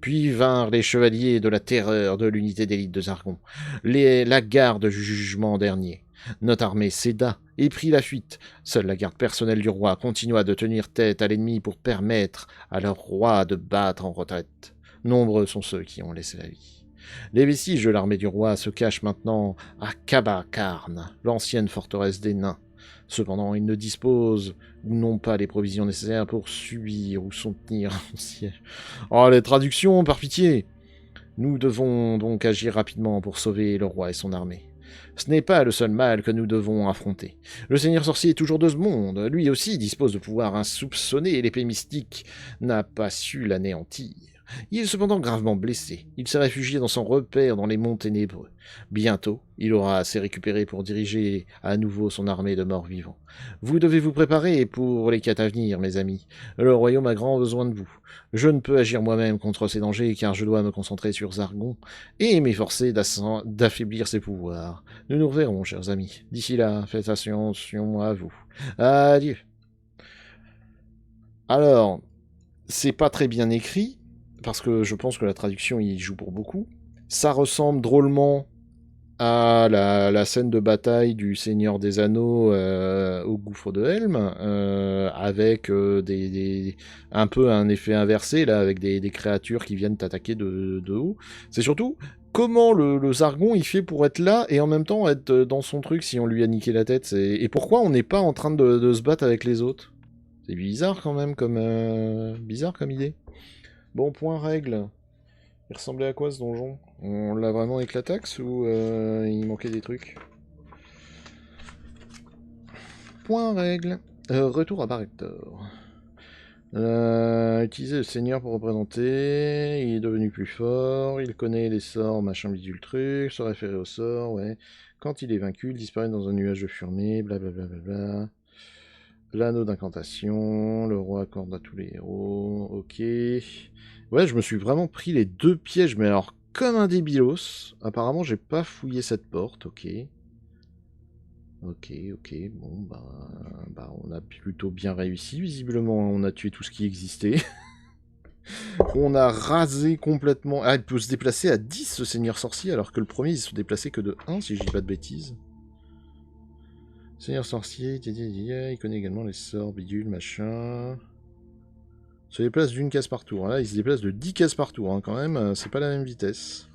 Speaker 1: Puis vinrent les chevaliers de la terreur de l'unité d'élite de Zargon, la garde du jugement dernier. Notre armée céda et prit la fuite. Seule la garde personnelle du roi continua de tenir tête à l'ennemi pour permettre à leur roi de battre en retraite. Nombreux sont ceux qui ont laissé la vie. Les vestiges de l'armée du roi se cachent maintenant à Kabakarn, l'ancienne forteresse des nains. Cependant, ils ne disposent ou n'ont pas les provisions nécessaires pour subir ou soutenir un siège. Oh, les traductions, par pitié! Nous devons donc agir rapidement pour sauver le roi et son armée. Ce n'est pas le seul mal que nous devons affronter. Le Seigneur Sorcier est toujours de ce monde. Lui aussi dispose de pouvoirs insoupçonnés et l'épée mystique n'a pas su l'anéantir. Il est cependant gravement blessé. Il s'est réfugié dans son repère dans les monts ténébreux. Bientôt, il aura assez récupéré pour diriger à nouveau son armée de morts vivants. Vous devez vous préparer pour les quêtes à venir, mes amis. Le royaume a grand besoin de vous. Je ne peux agir moi-même contre ces dangers car je dois me concentrer sur Zargon et m'efforcer d'affaiblir ses pouvoirs. Nous nous reverrons, chers amis. D'ici là, faites attention à vous. Adieu. Alors, c'est pas très bien écrit, parce que je pense que la traduction y joue pour beaucoup. Ça ressemble drôlement à la scène de bataille du Seigneur des Anneaux au gouffre de Helm, avec un peu un effet inversé, là, avec des créatures qui viennent t'attaquer de haut. C'est surtout comment le Zargon il fait pour être là et en même temps être dans son truc si on lui a niqué la tête. Et pourquoi on n'est pas en train de se battre avec les autres? C'est bizarre quand même, bizarre comme idée. Bon, point règle. Il ressemblait à quoi ce donjon? On l'a vraiment avec la taxe ou il manquait des trucs? Point règle. Retour à Barrector. Utiliser le seigneur pour représenter, il est devenu plus fort, il connaît les sorts, machin bidule truc, se référer aux sorts, ouais. Quand il est vaincu, il disparaît dans un nuage de fumée, blablabla. L'anneau d'incantation, le roi accorde à tous les héros, ok. Ouais, je me suis vraiment pris les 2 pièges, mais alors comme un débilos. Apparemment, j'ai pas fouillé cette porte, ok. Ok, bon, bah on a plutôt bien réussi, visiblement, on a tué tout ce qui existait. On a rasé complètement... Ah, il peut se déplacer à 10, ce seigneur sorcier, alors que le premier, il se déplaçait que de 1, si je dis pas de bêtises. Seigneur sorcier, il connaît également les sorts, bidule, machin... Se déplace d'une case par tour. Là, il se déplace de 10 cases par tour, hein, quand même, c'est pas la même vitesse.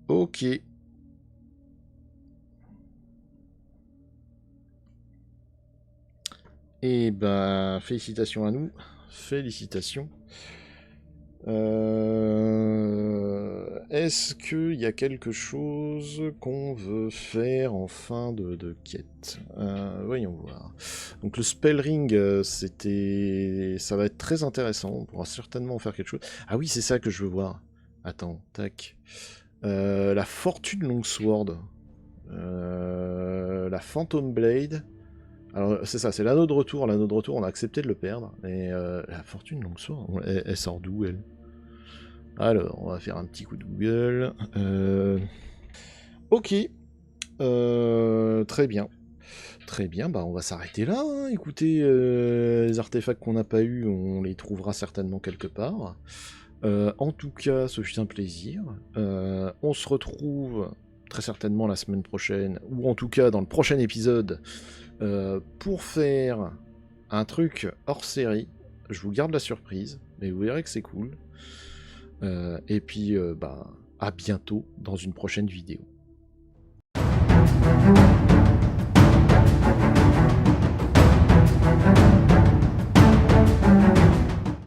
Speaker 1: Ok. Et ben, félicitations à nous. Félicitations. Est-ce qu'il y a quelque chose qu'on veut faire en fin de quête? Voyons voir. Donc le spell ring, ça va être très intéressant. On pourra certainement en faire quelque chose. Ah oui, c'est ça que je veux voir. Attends, tac. La Fortune Longsword. La Phantom Blade. Alors c'est ça, c'est l'anneau de retour. L'anneau de retour, on a accepté de le perdre. Et la Fortune Longsword, elle sort d'où, elle? Alors, on va faire un petit coup de Google. Ok. Très bien. Très bien, bah on va s'arrêter là. Hein. Écoutez, les artefacts qu'on n'a pas eu, on les trouvera certainement quelque part. En tout cas, ce fut un plaisir. On se retrouve très certainement la semaine prochaine, ou en tout cas dans le prochain épisode, pour faire un truc hors série. Je vous garde la surprise, mais vous verrez que c'est cool. Et puis, bah, à bientôt dans une prochaine vidéo.